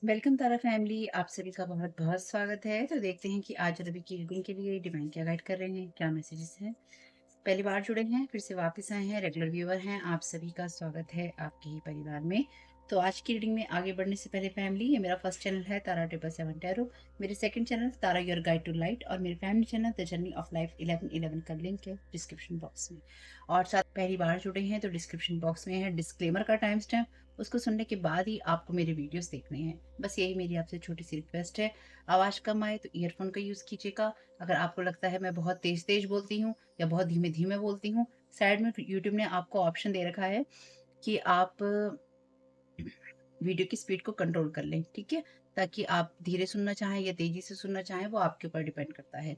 Welcome तारा family, आप सभी का बहुत बहुत स्वागत है। तो देखते हैं कि आज रवि की रीडिंग के लिए डिवाइन क्या गाइड कर रहे हैं, क्या मैसेजेस हैं। पहली बार जुड़े हैं, फिर से वापस आए हैं, रेगुलर व्यूअर हैं, आप सभी का स्वागत है आपके ही परिवार में। तो आज की रीडिंग में आगे बढ़ने से पहले फैमिली, ये मेरा फर्स्ट चैनल है तारा 777 टैरो, मेरे second channel Tara your guide to light और मेरे family channel the journey of life 1111 का लिंक है डिस्क्रिप्शन बॉक्स में। और साथ पहली बार जुड़े हैं तो डिस्क्रिप्शन बॉक्स में है डिस्क्लेमर का टाइम स्टैम्प, उसको सुनने के बाद ही आपको मेरे वीडियोस देखने हैं। बस यही मेरी आपसे छोटी सी रिक्वेस्ट है। आवाज़ कम आए तो ईयरफोन का यूज़ कीजिएगा। अगर आपको लगता है मैं बहुत तेज़ तेज़ बोलती हूँ या बहुत धीमे धीमे बोलती हूँ, साइड में यूट्यूब ने आपको ऑप्शन दे रखा है कि आप वीडियो की स्पीड को कंट्रोल कर लें, ठीक है? ताकि आप धीरे सुनना चाहें या तेज़ी से सुनना चाहें, वो आपके ऊपर डिपेंड करता है।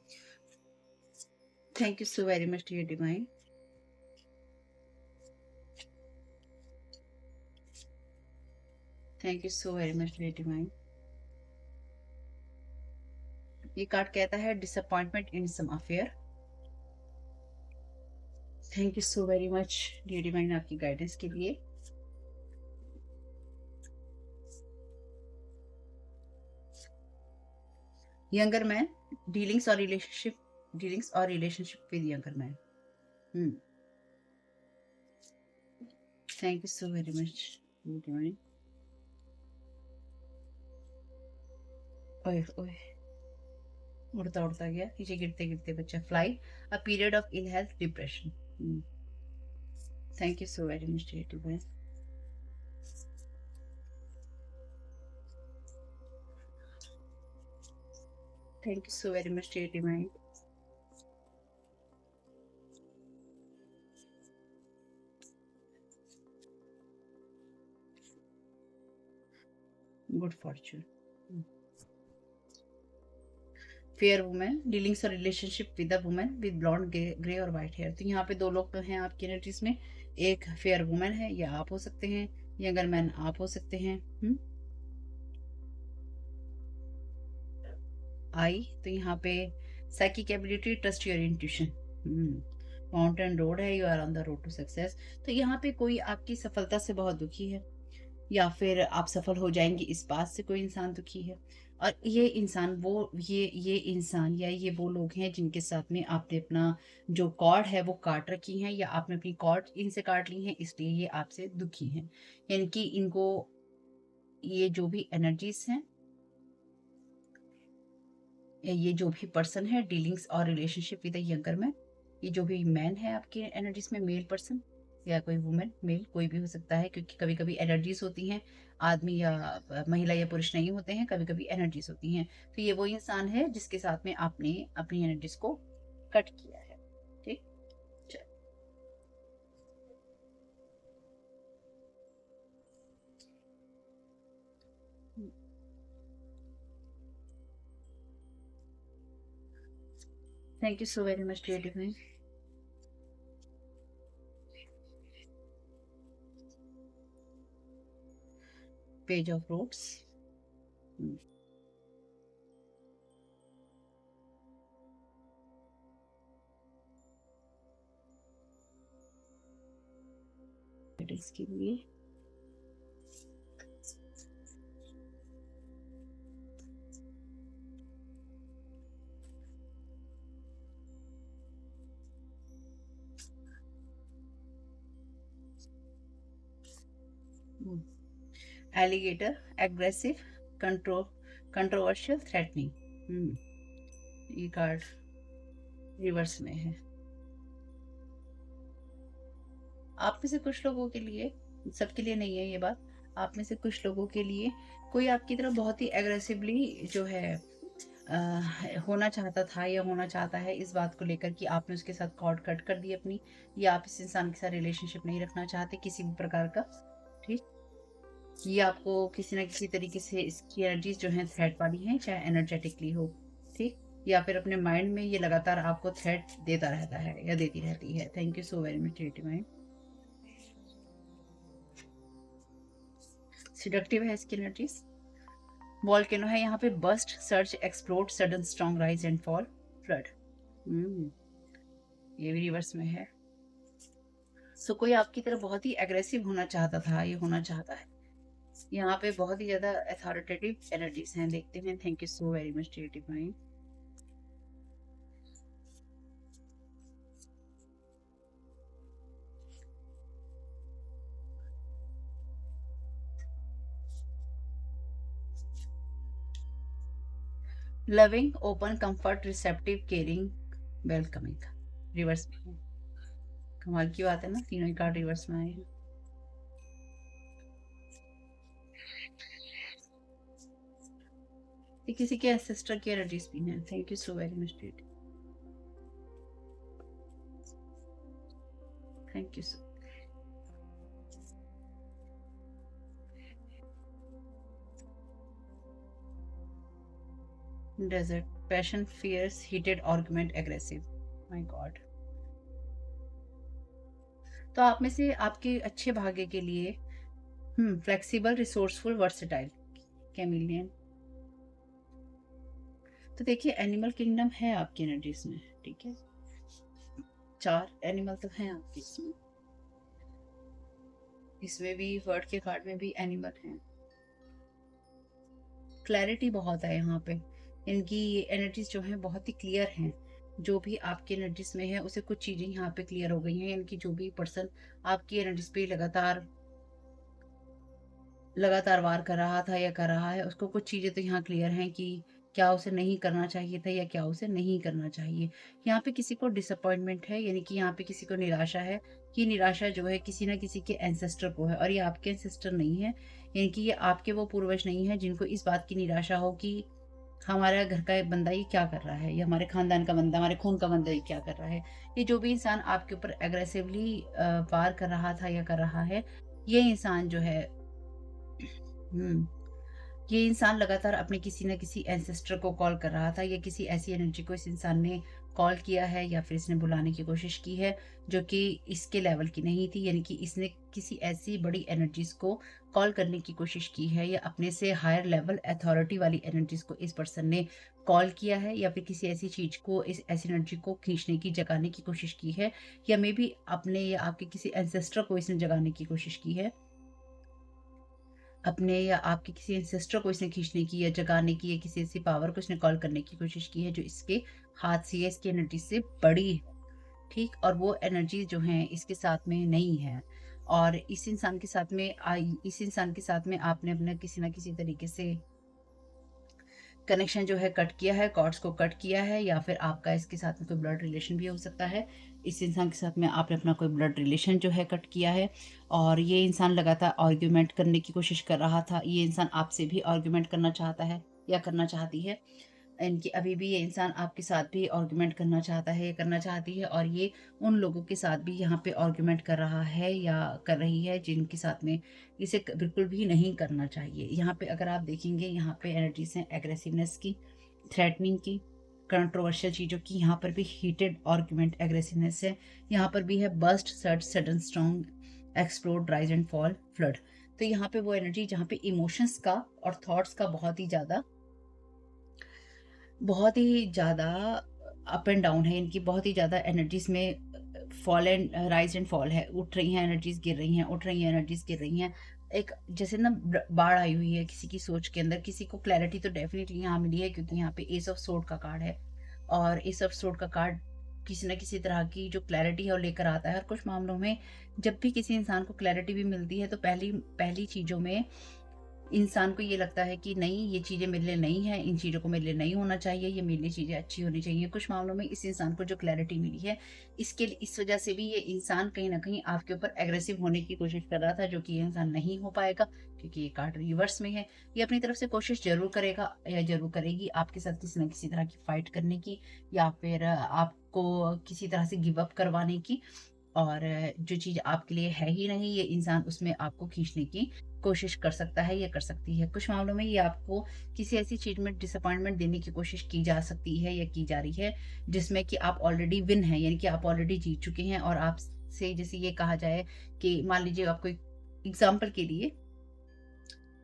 Thank you so very much dear divine. Thank you so very much dear divine. ये कार्ड कहता है disappointment in some affair. Thank you so very much dear divine आपकी गाइडेंस के लिए। यंगर मैन, डीलिंग्स और relationship with younger man. Thank you so very much divine. ओए ओए, उड़ता उड़ता गया, नीचे गिरते गिरते बच्चा। Fly, a period of ill health depression. Thank you so very much dear divine. Thank you so very much dear divine. Good fortune. Fair women, dealings और relationship with a women with blond grey और white hair. तो यहाँ पे दो लोग तो हैं आपकी एनर्जीज में। एक फेयर वुमेन है, या आप हो सकते हैं, यंगर मैन आप हो सकते हैं। आई तो यहाँ पे psychic ability, trust your intuition. Mountain road है, you are on the road to success. तो यहाँ पे कोई आपकी सफलता से बहुत दुखी है, या फिर आप सफल हो जाएंगे इस बात से कोई इंसान दुखी है। और ये इंसान वो ये इंसान या ये वो लोग हैं जिनके साथ में आपने अपना जो कॉर्ड है वो काट रखी है, या आपने अपनी कॉर्ड इनसे काट ली है, इसलिए ये आपसे दुखी हैं। यानी कि इनको ये जो भी एनर्जीज हैं, ये जो भी पर्सन है डीलिंग्स और रिलेशनशिप विद यंगर मैन, ये जो भी मैन है आपके एनर्जीज में, मेल पर्सन या कोई वुमेन, मेल कोई भी हो सकता है, क्योंकि कभी कभी एनर्जीज होती हैं, आदमी या महिला या पुरुष नहीं होते हैं, कभी कभी एनर्जीज होती हैं। तो ये वो इंसान है जिसके साथ में आपने अपनी एनर्जीज को कट किया है। ठीक। Thank you so very much dear divine. Page of rods. इसके लिए alligator, aggressive, control, controversial, threatening. ये कार्ड रिवर्स में है। आप में से कुछ लोगों के लिए, सबके लिए नहीं है ये बात, आप में से कुछ लोगों के लिए कोई आपकी तरफ बहुत ही एग्रेसिवली जो है होना चाहता था या होना चाहता है, इस बात को लेकर कि आपने उसके साथ कॉर्ड कट कर दी अपनी, या आप इस इंसान के साथ रिलेशनशिप नहीं रखना चाहते किसी भी प्रकार का। ठीक। ये आपको किसी ना किसी तरीके से इसकी एनर्जीज जो है थ्रेट वाली हैं, चाहे एनर्जेटिकली हो। ठीक। या फिर अपने माइंड में ये लगातार आपको थ्रेट देता रहता है या देती रहती है। Thank you so very much mind. Seductive है इसकी एनर्जीज। वॉल्केनो है यहाँ पे, burst, search, explode, sudden strong rise and fall, flood. ये भी रिवर्स में है। सो कोई आपकी तरफ बहुत ही एग्रेसिव होना चाहता था, ये होना चाहता है। यहाँ पे बहुत ही ज़्यादा अथॉरिटेटिव एनर्जीज हैं, देखते हैं। Thank you so very much dear divine. Loving, open, comfort, receptive, caring, welcoming, rivers में। कमाल की बात है ना, तीनों ही कार्ड रिवर्स में आए हैं। ये किसी के एंसेस्टर की एनर्जीज भी हैं। Thank you so very much dear, thank you so. Desert, passion, fierce, heated argument, aggressive. My God. तो आप में से आपके अच्छे भाग्य के लिए फ्लेक्सिबल, रिसोर्सफुल, वर्सेटाइल, कैमिलियन। तो देखिए एनिमल किंगडम है आपकी एनर्जीज में, ठीक है। 4 एनिमल तो हैं आपके इसमें। इसमें भी वर्ड के कार्ड में भी एनिमल हैं। क्लैरिटी बहुत है यहाँ पे। इनकी एनर्जीज जो हैं बहुत ही क्लियर हैं। जो भी आपकी एनर्जीज में है उसे कुछ चीजें यहाँ पे क्लियर हो गई हैं। इनकी जो भी पर्सन आपकी एनर्जीज पे लगातार लगातार वार कर रहा था या कर रहा है, उसको कुछ चीज़ें तो यहाँ क्लियर हैं कि क्या उसे नहीं करना चाहिए था या क्या उसे नहीं करना चाहिए। यहाँ पे किसी को डिसअपॉइंटमेंट है, यानी कि यहाँ पे किसी को निराशा है। ये निराशा जो है किसी ना किसी के एंसेस्टर को है, और ये आपके एंसेस्टर नहीं है, यानी कि ये आपके वो पूर्वज नहीं है जिनको इस बात की निराशा हो कि हमारा घर का बंदा ये क्या कर रहा है, या हमारे खानदान का बंदा, हमारे खून का बंदा ये क्या कर रहा है। ये जो भी इंसान आपके ऊपर एग्रेसिवली वार कर रहा था या कर रहा है, ये इंसान जो है हुँ। ये इंसान लगातार अपने किसी न किसी एंसेस्टर को कॉल कर रहा था, या किसी ऐसी एनर्जी को इस इंसान ने कॉल किया है या फिर इसने बुलाने की कोशिश की है जो कि इसके लेवल की नहीं थी, यानी कि इसने किसी ऐसी बड़ी एनर्जीज को कॉल करने की कोशिश की है, या अपने से हायर लेवल अथॉरिटी वाली एनर्जीज को इस पर्सन ने कॉल किया है, या फिर किसी ऐसी चीज को, इस ऐसी एनर्जी को खींचने की, जगाने की कोशिश की है, या मे बी अपने या आपके किसी एंसेस्टर को इसने जगाने की कोशिश की है। अपने या आपके किसी एंसेस्टर को इसने खींचने की या जगाने की, या किसी ऐसी पावर को इसने कॉल करने की कोशिश की है जो इसके हाथ से या इसकी एनर्जी से बड़ी है, ठीक। और वो एनर्जी जो है इसके साथ में नहीं है, और इस इंसान के साथ में आपने अपना किसी ना किसी तरीके से कनेक्शन जो है कट किया है, कॉर्ड्स को कट किया है, या फिर आपका इसके साथ में कोई ब्लड रिलेशन भी हो सकता है। इस इंसान के साथ में आपने अपना कोई ब्लड रिलेशन जो है कट किया है, और ये इंसान लगातार आर्ग्यूमेंट करने की कोशिश कर रहा था। ये इंसान आपसे भी आर्ग्यूमेंट करना चाहता है या करना चाहती है। इनकी अभी भी ये इंसान आपके साथ भी आर्ग्यूमेंट करना चाहता है या करना चाहती है, और ये उन लोगों के साथ भी यहाँ पे आर्ग्यूमेंट कर रहा है या कर रही है जिनके साथ में इसे बिल्कुल भी नहीं करना चाहिए। यहाँ पे अगर आप देखेंगे, यहाँ पे एनर्जीज हैं एग्रेसिवनेस की, थ्रेटनिंग की, कंट्रोवर्शियल चीज़ों की। यहाँ पर भी हीटेड आर्ग्यूमेंट, एग्रेसिवनेस है। यहाँ पर भी है burst, search, sudden strong, explode, rise and fall, flood. तो यहाँ पे वो एनर्जी जहाँ पे इमोशंस का और थॉट्स का बहुत ही ज़्यादा अप एंड डाउन है। इनकी बहुत ही ज़्यादा एनर्जीज में fall and rise and fall है। उठ रही हैं एनर्जीज, गिर रही हैं, उठ रही हैं एनर्जीज, गिर रही हैं। एक जैसे ना बाढ़ आई हुई है किसी की सोच के अंदर। किसी को क्लैरिटी तो डेफिनेटली यहाँ मिली है, क्योंकि यहाँ पे एस ऑफ सोर्ड का कार्ड है, और एस ऑफ सोर्ड का कार्ड किसी न किसी तरह की जो क्लैरिटी है वो लेकर आता है। और कुछ मामलों में जब भी किसी इंसान को क्लैरिटी भी मिलती है, तो पहली पहली चीज़ों में इंसान को ये लगता है कि नहीं, ये चीज़ें मेरे लिए नहीं है, इन चीज़ों को मेरे लिए नहीं होना चाहिए, ये मेरे लिए चीज़ें अच्छी होनी चाहिए। कुछ मामलों में इस इंसान को जो क्लैरिटी मिली है, इस वजह से भी ये इंसान कहीं न कहीं आपके ऊपर एग्रेसिव होने की कोशिश कर रहा था, जो कि ये इंसान नहीं हो पाएगा, क्योंकि ये कार्ड रिवर्स में है। ये अपनी तरफ से कोशिश ज़रूर करेगा या ज़रूर करेगी आपके साथ किसी न किसी तरह की फ़ाइट करने की, या फिर आपको किसी तरह से गिव अप करवाने की। और जो चीज़ आपके लिए है ही नहीं, ये इंसान उसमें आपको खींचने की कोशिश कर सकता है या कर सकती है। कुछ मामलों में ये आपको किसी ऐसी चीज़ में डिसअपॉइंटमेंट देने की कोशिश की जा सकती है या की जा रही है, जिसमें कि आप ऑलरेडी विन हैं, यानी कि आप ऑलरेडी जीत चुके हैं। और आपसे जैसे ये कहा जाए कि मान लीजिए आपको एग्ज़ाम्पल के लिए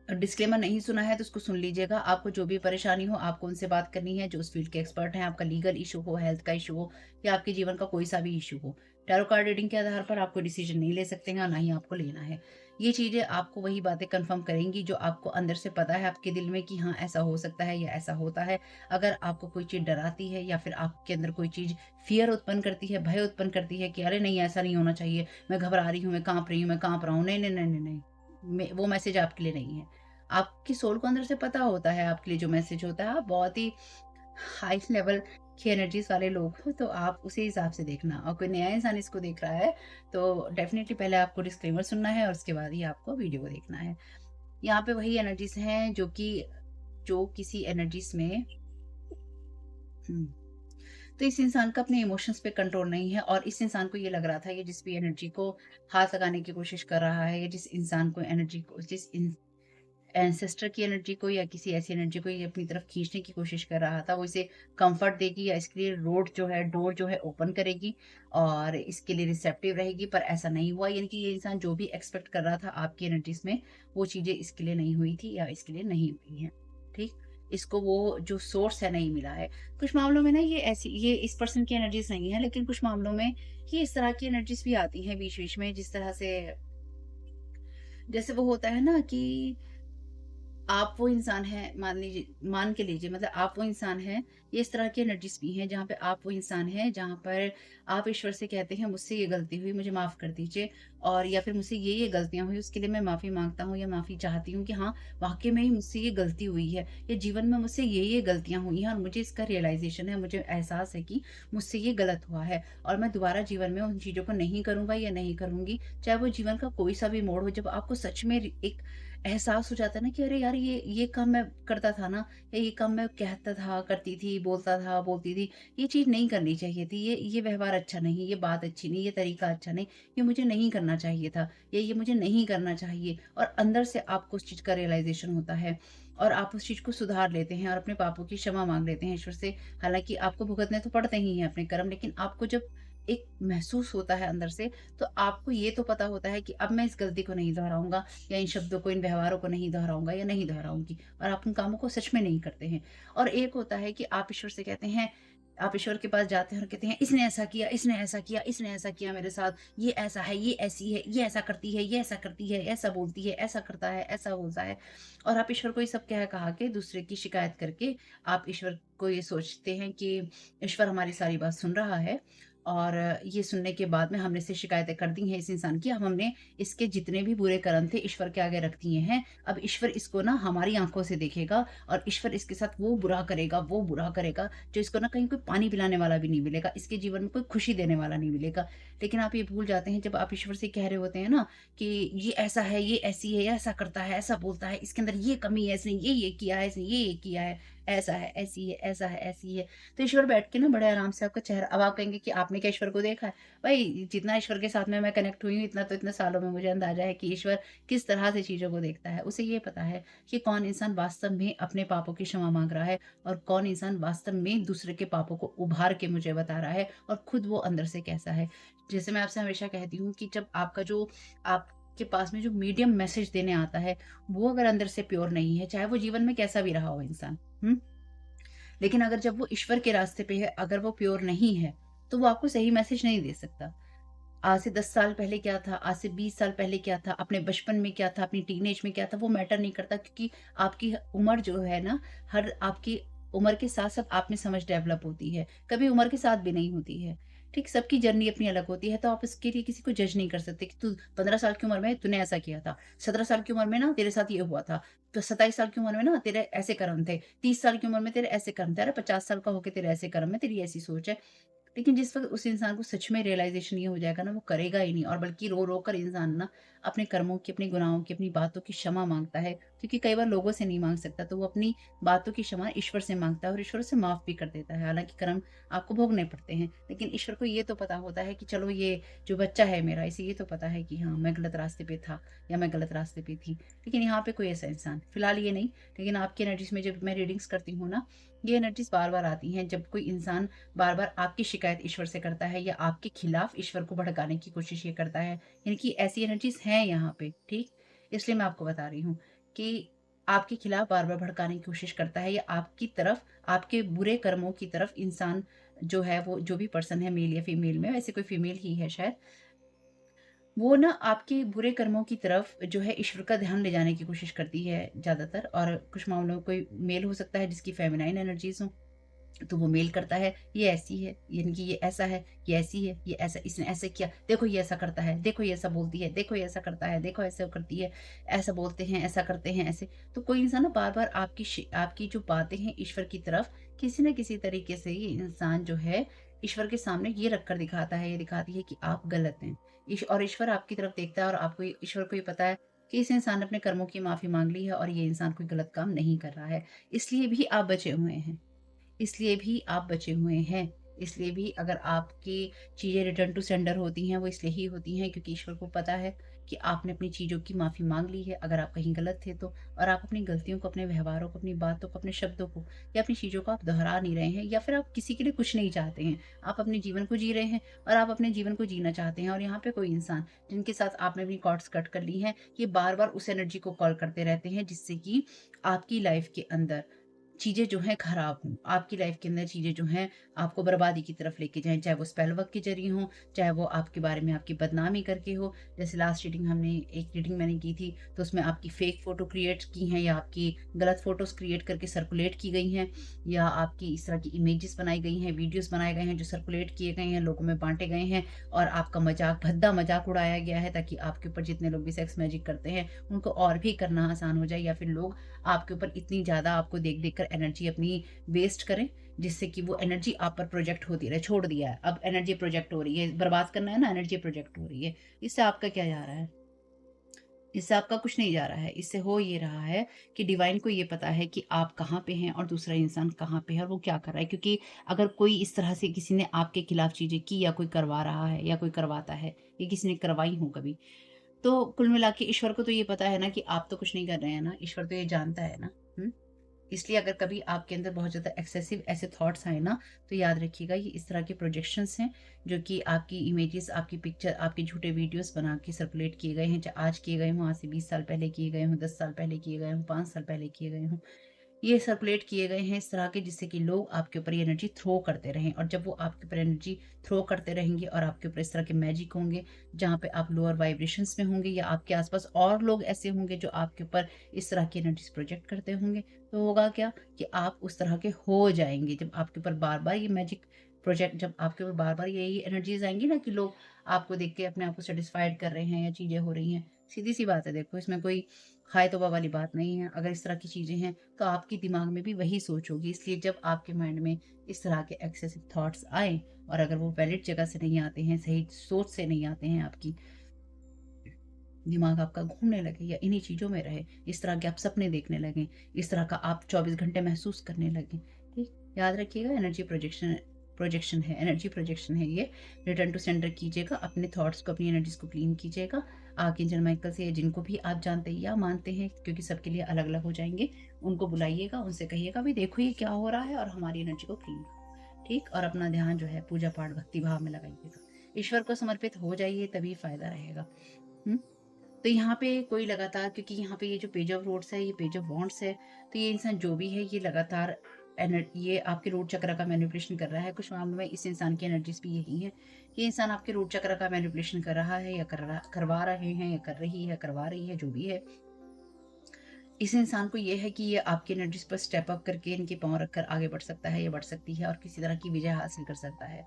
डिस्क्लेमर नहीं सुना है तो उसको सुन लीजिएगा। आपको जो भी परेशानी हो, आपको उनसे बात करनी है जो उस फील्ड के एक्सपर्ट हैं। आपका लीगल इशू हो, हेल्थ का इशू हो, या आपके जीवन का कोई सा भी इशू हो, टैरो कार्ड रीडिंग के आधार पर आपको डिसीजन नहीं ले सकते हैं और ना ही आपको लेना है। ये चीज़ें आपको वही बातें कन्फर्म करेंगी जो आपको अंदर से पता है आपके दिल में कि हाँ, ऐसा हो सकता है या ऐसा होता है। अगर आपको कोई चीज़ डराती है या फिर आपके अंदर कोई चीज़ फ़ियर उत्पन्न करती है, भय उत्पन्न करती है कि अरे नहीं, ऐसा नहीं होना चाहिए, मैं घबरा रही हूँ, मैं काँप रही हूँ, मैं काँप रहा हूँ। नहीं, नहीं, नहीं, नहीं, नहीं। वो मैसेज आपके लिए नहीं है। आपकी सोल को अंदर से पता होता है आपके लिए जो मैसेज होता है। आप बहुत ही हाई लेवल की एनर्जीज़ वाले लोग हो, तो आप उसी हिसाब से देखना, और कोई नया इंसान इसको देख रहा है, तो डेफ़िनिटली पहले आपको डिस्क्लेमर सुनना है और उसके बाद ही आपको वीडियो को देखना है। यहाँ पे वही एनर्जीज़ हैं जो किसी एनर्जीज़ में हुँ, तो इस इंसान का अपने इमोशंस पे कंट्रोल नहीं है, और इस इंसान को ये लग रहा था, ये जिस भी एनर्जी को हाथ लगाने की कोशिश कर रहा है, या जिस इंसान को एनर्जी को जिस एंसेस्टर की एनर्जी को या किसी ऐसी एनर्जी को ये अपनी तरफ खींचने की कोशिश कर रहा था, वो इसे कंफर्ट देगी या इसके लिए डोर जो है ओपन करेगी और इसके लिए रिसेप्टिव रहेगी, पर ऐसा नहीं हुआ। यानी कि ये इंसान जो भी एक्सपेक्ट कर रहा था आपकी एनर्जीज में, वो चीज़ें इसके लिए नहीं हुई थी या इसके लिए नहीं हुई हैं, ठीक? इसको वो जो सोर्स है नहीं मिला है। कुछ मामलों में ना ये इस पर्सन की एनर्जीज नहीं है, लेकिन कुछ मामलों में ये इस तरह की एनर्जीज भी आती हैं बीच-बीच में, जिस तरह से जैसे वो होता है ना कि आप वो इंसान हैं, मान के लीजिए, मतलब आप वो इंसान हैं, ये इस तरह की एनर्जीज़ भी हैं जहाँ पे आप वो इंसान हैं जहाँ पर आप ईश्वर से कहते हैं मुझसे ये गलती हुई, मुझे माफ़ कर दीजिए, और या फिर मुझसे ये गलतियाँ हुई, उसके लिए मैं माफ़ी माँगता हूँ या माफ़ी चाहती हूँ कि हाँ, वाक़ई में ही मुझसे ये गलती हुई है, या जीवन में मुझसे ये गलतियाँ हुई हैं और मुझे इसका रियलाइज़ेशन है, मुझे एहसास है कि मुझसे ये गलत हुआ है, और मैं दोबारा जीवन में उन चीज़ों को नहीं करूँगा या नहीं करूँगी। चाहे वो जीवन का कोई सा भी मोड़ हो, जब आपको सच में एक एहसास हो जाता है ना कि अरे यार, ये काम मैं करता था ना, या ये काम मैं कहता था, करती थी, बोलता था, बोलती थी, ये चीज़ नहीं करनी चाहिए थी, ये व्यवहार अच्छा नहीं, ये बात अच्छी नहीं, ये तरीका अच्छा नहीं, ये मुझे नहीं करना चाहिए था, या ये मुझे नहीं करना चाहिए, और अंदर से आपको उस चीज़ का रियलाइज़ेशन होता है और आप उस चीज़ को सुधार लेते हैं और अपने पापों की क्षमा माँग लेते हैं ईश्वर से। हालाँकि आपको भुगतने तो पड़ते ही हैं अपने कर्म, लेकिन आपको जब एक महसूस होता है अंदर से, तो आपको ये तो पता होता है कि अब मैं इस गलती को नहीं दोहराऊँगा, या इन शब्दों को, इन व्यवहारों को नहीं दोहराऊँगा या नहीं दोहराऊँगी, और आप उन कामों को सच में नहीं करते हैं। और एक होता है कि आप ईश्वर से कहते हैं, आप ईश्वर के पास जाते हैं और कहते हैं, इसने ऐसा किया, इसने ऐसा किया, इसने ऐसा किया मेरे साथ, ये ऐसा है, ये ऐसी है, ये ऐसा करती है, ये ऐसा करती है, ऐसा बोलती है, ऐसा करता है, ऐसा बोलता है। और आप ईश्वर को ये सब कह कहा के, दूसरे की शिकायत करके, आप ईश्वर को ये सोचते हैं कि ईश्वर हमारी सारी बात सुन रहा है, और ये सुनने के बाद में हमने से शिकायतें कर दी हैं इस इंसान की, अब हमने इसके जितने भी बुरे कर्म थे ईश्वर के आगे रख दिए हैं। अब ईश्वर इसको ना हमारी आँखों से देखेगा, और ईश्वर इसके साथ वो बुरा करेगा, जो इसको ना कहीं कोई पानी पिलाने वाला भी नहीं मिलेगा, इसके जीवन में कोई खुशी देने वाला नहीं मिलेगा। लेकिन आप ये भूल जाते हैं, जब आप ईश्वर से कह रहे होते हैं ना कि ये ऐसा है, ये ऐसी है, ऐसा करता है, ऐसा बोलता है, इसके अंदर ये कमी है, इसने ये किया है, इसने ये किया है, ऐसा है, ऐसी है, ऐसा है, ऐसी है। तो ईश्वर बैठ के ना बड़े आराम से आपका चेहरा, अब आप कहेंगे कि आपने क्या ईश्वर को देखा है? भाई, जितना ईश्वर के साथ में मैं कनेक्ट हुई हूँ, इतना तो इतने सालों में मुझे अंदाज़ा है कि ईश्वर किस तरह से चीज़ों को देखता है। उसे ये पता है कि कौन इंसान वास्तव में अपने पापों की क्षमा माँग रहा है, और कौन इंसान वास्तव में दूसरे के पापों को उभार के मुझे बता रहा है, और खुद वो अंदर से कैसा है। जैसे मैं आपसे हमेशा कहती हूँ कि जब आपके पास में जो मीडियम मैसेज देने आता है, वो अगर अंदर से प्योर नहीं है, चाहे वो जीवन में कैसा भी रहा हो इंसान, हुँ? लेकिन अगर जब वो ईश्वर के रास्ते पे है, अगर वो प्योर नहीं है, तो वो आपको सही मैसेज नहीं दे सकता। आज से 10 साल पहले क्या था, आज से 20 साल पहले क्या था, अपने बचपन में क्या था, अपनी टीनेज में क्या था, वो मैटर नहीं करता, क्योंकि आपकी उम्र जो है ना, हर आपकी उम्र के साथ-साथ आप में समझ डेवलप होती है। कभी उम्र के साथ भी नहीं होती है। ठीक? सबकी जर्नी अपनी अलग होती है, तो आप इसके लिए किसी को जज नहीं कर सकते कि तू 15 साल की उम्र में तूने ऐसा किया था, 17 साल की उम्र में ना तेरे साथ ये हुआ था, तो 27 साल की उम्र में ना तेरे ऐसे कर्म थे, 30 साल की उम्र में तेरे ऐसे कर्म थे, अरे 50 साल का होके तेरे ऐसे कर्म है, तेरी ऐसी सोच है। लेकिन जिस वक़्त उस इंसान को सच में रियलाइज़ेशन ये हो जाएगा ना, वो करेगा ही नहीं, और बल्कि रो-रो कर इंसान ना अपने कर्मों की, अपने गुनाहों की, अपनी बातों की क्षमा माँगता है। क्योंकि कई बार लोगों से नहीं माँग सकता, तो वो अपनी बातों की क्षमा ईश्वर से माँगता है और ईश्वर उसे माफ़ भी कर देता है। हालाँकि कर्म आपको भोगने पड़ते हैं, लेकिन ईश्वर को ये तो पता होता है कि चलो, ये जो बच्चा है मेरा, इसे ये तो पता है कि हाँ, मैं गलत रास्ते पे था या मैं गलत रास्ते पे थी। लेकिन यहाँ पे कोई ऐसा इंसान फिलहाल ये नहीं, लेकिन आपकी एनर्जीज़ में जब मैं रीडिंग्स करती हूँ ना, ये एनर्जीज़ बार-बार आती हैं, जब कोई इंसान बार-बार आपकी शिकायत ईश्वर से करता है या आपके खिलाफ ईश्वर को भड़काने की कोशिश ये करता है, यानी कि ऐसी एनर्जीज़ हैं यहाँ पे, ठीक? इसलिए मैं आपको बता रही हूँ कि आपके खिलाफ बार-बार भड़काने की कोशिश करता है, या आपकी तरफ, आपके बुरे कर्मों की तरफ इंसान जो है, वो जो भी पर्सन है, मेल या फीमेल में, वैसे कोई फीमेल ही है शायद, वो ना आपके बुरे कर्मों की तरफ जो है ईश्वर का ध्यान ले जाने की कोशिश करती है ज़्यादातर, और कुछ मामलों में कोई मेल हो सकता है जिसकी फेमिनाइन एनर्जीज़ हों, तो वो मेल करता है, ये ऐसी है, यानी कि ये ऐसा है, ये ऐसी है, ये ऐसा, इसने ऐसे किया, देखो ये ऐसा करता है, देखो ये ऐसा बोलती है, देखो ये ऐसा करता है, देखो ऐसे वो करती है, ऐसा बोलते हैं, ऐसा करते हैं, ऐसे। तो कोई इंसान ना बार-बार आपकी जो बातें हैं ईश्वर की तरफ किसी न किसी तरीके से ये इंसान जो है ईश्वर के सामने ये रख कर दिखाता है, ये दिखाती है कि आप गलत हैं। और ईश्वर आपकी तरफ देखता है और आपको ईश्वर को ये पता है कि इस इंसान ने अपने कर्मों की माफ़ी माँग ली है और ये इंसान कोई गलत काम नहीं कर रहा है। इसलिए भी आप बचे हुए हैं। इसलिए भी आप बचे हुए हैं। इसलिए भी अगर आपकी चीज़ें रिटर्न टू सेंडर होती हैं, वो इसलिए ही होती हैं क्योंकि ईश्वर को पता है कि आपने अपनी चीज़ों की माफ़ी माँग ली है, अगर आप कहीं गलत थे तो। और आप अपनी गलतियों को, अपने व्यवहारों को, अपनी बातों को, अपने शब्दों को या अपनी चीज़ों को आप दोहरा नहीं रहे हैं, या फिर आप किसी के लिए कुछ नहीं चाहते हैं। आप अपने जीवन को जी रहे हैं और आप अपने जीवन को जीना चाहते हैं, और यहाँ पे कोई इंसान जिनके साथ आपने अपनी कॉर्ड्स कट कर ली हैं, ये बार-बार उस एनर्जी को कॉल करते रहते हैं जिससे कि आपकी लाइफ़ के अंदर चीज़ें जो हैं खराब हों, आपकी लाइफ़ के अंदर चीज़ें जो हैं आपको बर्बादी की तरफ लेके जाएँ, चाहे वो स्पेल वर्क के ज़रिए हों, चाहे वो आपके बारे में आपकी बदनामी करके हो। जैसे लास्ट एक रीडिंग मैंने की थी, तो उसमें आपकी फ़ेक फ़ोटो क्रिएट की हैं, या आपकी गलत फ़ोटोज़ क्रिएट करके सर्कुलेट की गई हैं, या आपकी इस तरह की इमेजेस बनाई गई हैं, वीडियोज़ बनाए गए हैं जो सर्कुलेट किए गए हैं, लोगों में बाँटे गए हैं, और आपका भद्दा मज़ाक उड़ाया गया है ताकि आपके ऊपर जितने लोग भी सेक्स मैजिक करते हैं, उनको और भी करना आसान हो जाए, या फिर लोग आपके ऊपर इतनी ज़्यादा आपको देख-देख कर एनर्जी अपनी वेस्ट करें, जिससे कि वो एनर्जी आप पर प्रोजेक्ट होती रहे। छोड़ दिया है, अब एनर्जी प्रोजेक्ट हो रही है, बर्बाद करना है ना, एनर्जी प्रोजेक्ट हो रही है। इससे आपका क्या जा रहा है? इससे आपका कुछ नहीं जा रहा है। इससे हो ये रहा है कि डिवाइन को ये पता है कि आप कहाँ पे हैं और दूसरा इंसान कहाँ पे है और वो क्या कर रहा है। क्योंकि अगर कोई इस तरह से किसी ने आपके खिलाफ चीज़ें की, या कोई करवा रहा है या कोई करवाता है, या किसी ने करवाई हो कभी, तो कुल मिला के ईश्वर को तो ये पता है ना कि आप तो कुछ नहीं कर रहे हैं ना, ईश्वर तो ये जानता है ना। हुँ? इसलिए अगर कभी आपके अंदर बहुत ज़्यादा एक्सेसिव ऐसे थॉट्स आए ना, तो याद रखिएगा ये इस तरह के प्रोजेक्शंस हैं, जो कि आपकी इमेजेस, आपकी पिक्चर, आपके झूठे वीडियोस बना के सर्कुलेट किए गए हैं। चाहे आज किए गए हों, आज से 20 साल पहले किए गए हों, 10 साल पहले किए गए हों, 5 साल पहले किए गए हों। ये सर्कुलेट किए गए हैं इस तरह के, जिससे कि लोग आपके ऊपर ये एनर्जी थ्रो करते रहें, और जब वो आपके ऊपर एनर्जी थ्रो करते रहेंगे और आपके ऊपर इस तरह के मैजिक होंगे जहाँ पे आप लोअर वाइब्रेशंस में होंगे, या आपके आसपास और लोग ऐसे होंगे जो आपके ऊपर इस तरह की एनर्जीज प्रोजेक्ट करते होंगे, तो होगा क्या कि आप उस तरह के हो जाएंगे। जब आपके ऊपर बार बार ये मैजिक प्रोजेक्ट, जब आपके ऊपर बार बार यही एनर्जीज आएंगी ना कि लोग आपको देख के अपने आप को सेटिस्फाइड कर रहे हैं या चीज़ें हो रही हैं, सीधी सी बात है, देखो इसमें कोई हाय तौबा वाली बात नहीं है। अगर इस तरह की चीज़ें हैं तो आपके दिमाग में भी वही सोच होगी। इसलिए जब आपके माइंड में इस तरह के एक्सेसिव थॉट्स आए, और अगर वो वैलिड जगह से नहीं आते हैं, सही सोच से नहीं आते हैं, आपकी दिमाग आपका घूमने लगे या इन्हीं चीज़ों में रहे, इस तरह के आप सपने देखने लगें, इस तरह का आप 24 घंटे महसूस करने लगें, ठीक? याद रखिएगा, एनर्जी प्रोजेक्शन है, एनर्जी प्रोजेक्शन है ये। रिटर्न टू सेंडर कीजिएगा, अपने थॉट्स को, अपनी एनर्जीज़ को क्लीन कीजिएगा। आर्कएंजल माइकल से, या जिनको भी आप जानते हैं या मानते हैं, क्योंकि सबके लिए अलग-अलग हो जाएँगे, उनको बुलाइएगा, उनसे कहिएगा भई देखो ये क्या हो रहा है, और हमारी एनर्जी को क्लीन करो, ठीक? और अपना ध्यान जो है पूजा-पाठ, भक्ति भाव में लगाइएगा। ईश्वर को समर्पित हो जाइए, तभी फ़ायदा रहेगा। हुँ? तो यहाँ पे कोई लगातार, क्योंकि यहाँ पे ये जो पेज ऑफ रोड्स है, ये पेज ऑफ वॉन्ड्स है, तो ये इंसान जो भी है ये लगातार ये आपके रूट चक्र का मैनिपुलेशन कर रहा है। कुछ मामलों में इस इंसान की एनर्जीज भी यही है कि इंसान आपके रूट चक्र का मैनिपुलेशन कर रहा है, या करवा रहे हैं, या कर रही है, करवा रही है, जो भी है। इस इंसान को ये है कि ये आपकी एनर्जीज पर स्टेप अप करके इनके पाँव रखकर आगे बढ़ सकता है या बढ़ सकती है, और किसी तरह की विजय हासिल कर सकता है।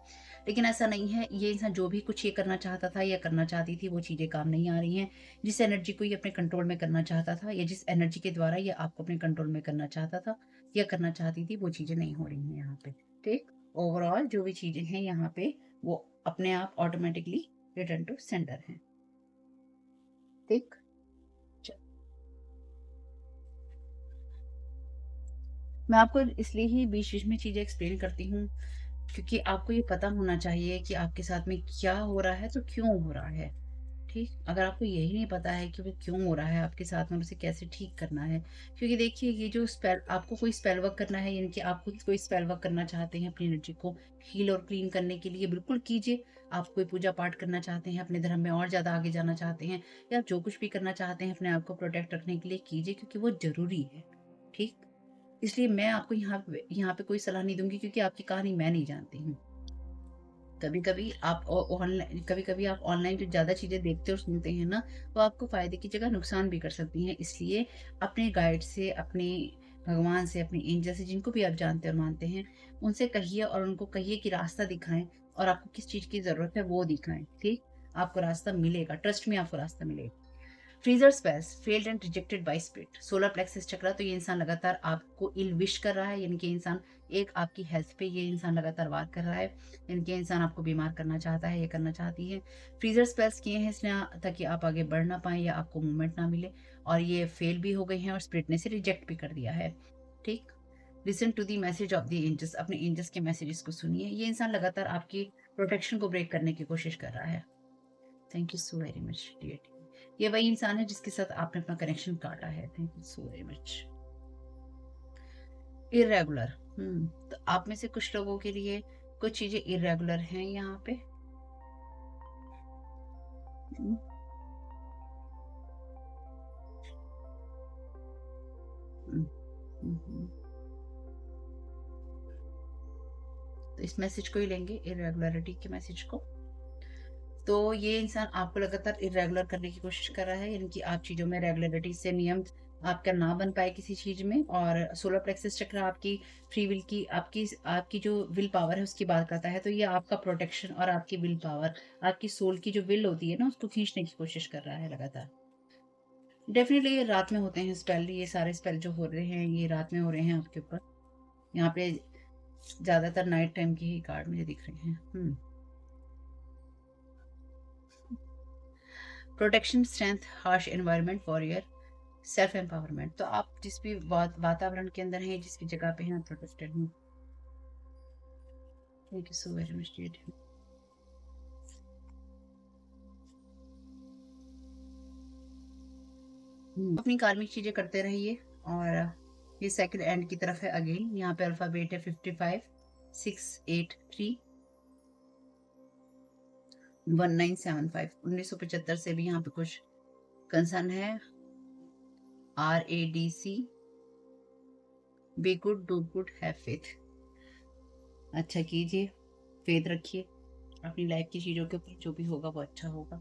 लेकिन ऐसा नहीं है, ये इंसान जो भी कुछ ये करना चाहता था या करना चाहती थी, वो चीज़ें काम नहीं आ रही हैं। जिस एनर्जी को ये अपने कंट्रोल में करना चाहता था, या जिस एनर्जी के द्वारा ये आपको अपने कंट्रोल में करना चाहता था या करना चाहती थी, वो चीज़ें नहीं हो रही हैं यहाँ पे। ठीक? ओवरऑल जो भी चीज़ें हैं यहाँ पे, वो अपने आप ऑटोमेटिकली रिटर्न टू सेंडर हैं। ठीक? मैं आपको इसलिए ही बीच-बीच में चीज़ें एक्सप्लेन करती हूँ, क्योंकि आपको ये पता होना चाहिए कि आपके साथ में क्या हो रहा है, तो क्यों हो रहा है, ठीक? अगर आपको यही नहीं पता है कि वो क्यों हो रहा है आपके साथ में, और उसे कैसे ठीक करना है, क्योंकि देखिए ये जो स्पेल, आपको कोई स्पेल वर्क करना है, यानी कि आप खुद कोई स्पेल वर्क करना चाहते हैं अपनी एनर्जी को हील और क्लीन करने के लिए, बिल्कुल कीजिए। आप कोई पूजा-पाठ करना चाहते हैं, अपने धर्म में और ज़्यादा आगे जाना चाहते हैं, या आप जो कुछ भी करना चाहते हैं अपने आप को प्रोटेक्ट रखने के लिए, कीजिए, क्योंकि वो ज़रूरी है, ठीक? इसलिए मैं आपको यहाँ पे कोई सलाह नहीं दूँगी, क्योंकि आपकी कहानी मैं नहीं जानती हूँ। कभी कभी आप ऑनलाइन जो ज़्यादा चीज़ें देखते और सुनते हैं ना, वो आपको फ़ायदे की जगह नुकसान भी कर सकती हैं। इसलिए अपने गाइड से, अपने भगवान से, अपने एंजल से, जिनको भी आप जानते और मानते हैं, उनसे कहिए और उनको कहिए कि रास्ता दिखाएं, और आपको किस चीज़ की ज़रूरत है वो दिखाएं। ठीक, आपको रास्ता मिलेगा, ट्रस्ट में आपको रास्ता मिलेगा। Freezer spells failed and rejected by spirit, solar plexus chakra. तो ये इंसान लगातार आपको इल विश कर रहा है, यानी कि इंसान एक आपकी हेल्थ पे ये इंसान लगातार वार कर रहा है, यानी कि इंसान आपको बीमार करना चाहता है, ये करना चाहती है। फ्रीजर स्पेल्स किए हैं इसने ताकि आप आगे बढ़ ना पाए या आपको मूवमेंट ना मिले, और ये फेल भी हो गई हैं और स्पिरिट ने इसे रिजेक्ट भी कर दिया है। ठीक, listen to the message of the angels, अपने एंजल्स के मैसेजेस को सुनिए। ये इंसान लगातार आपकी प्रोटेक्शन को ब्रेक करने की कोशिश कर रहा है। Thank you so very much dear. ये वही इंसान है जिसके साथ आपने अपना कनेक्शन काटा है। Thank you so very much. Irregular, तो आप में से कुछ लोगों के लिए कुछ चीजें इरेगुलर हैं यहाँ पे। हम्म, हम्म, हम्म। तो इस मैसेज को ही लेंगे, इरेगुलरिटी के मैसेज को। तो ये इंसान आपको लगातार इरेगुलर करने की कोशिश कर रहा है, यानी कि आप चीज़ों में रेगुलरिटी से नियम आपका ना बन पाए किसी चीज़ में। और सोलर प्लेक्सस चक्र आपकी फ्री विल की, आपकी आपकी जो विल पावर है उसकी बात करता है। तो ये आपका प्रोटेक्शन और आपकी विल पावर, आपकी सोल की जो विल होती है ना, उसको खींचने की कोशिश कर रहा है लगातार। डेफिनेटली ये रात में होते हैं स्पेल, ये सारे स्पेल जो हो रहे हैं ये रात में हो रहे हैं आपके ऊपर। यहाँ पे ज़्यादातर नाइट टाइम के ही कार्ड मुझे दिख रहे हैं। Protection, strength, harsh environment, warrior, self empowerment. तो आप जिस भी वातावरण के अंदर हैं, जिस भी जगह पे हैं, आप प्रोटेक्टेड हैं। Thank you so very much dear. अपनी कार्मिक चीजें करते रहिए। और ये सेकंड एंड की तरफ है अगेन। यहाँ पे अल्फाबेट है 55 683 1975। 1975 से भी यहाँ पे कुछ कंसर्न है। RADC, be good, do good, have faith. अच्छा कीजिए, फेथ रखिए अपनी लाइफ की चीजों के ऊपर, जो भी होगा वो अच्छा होगा।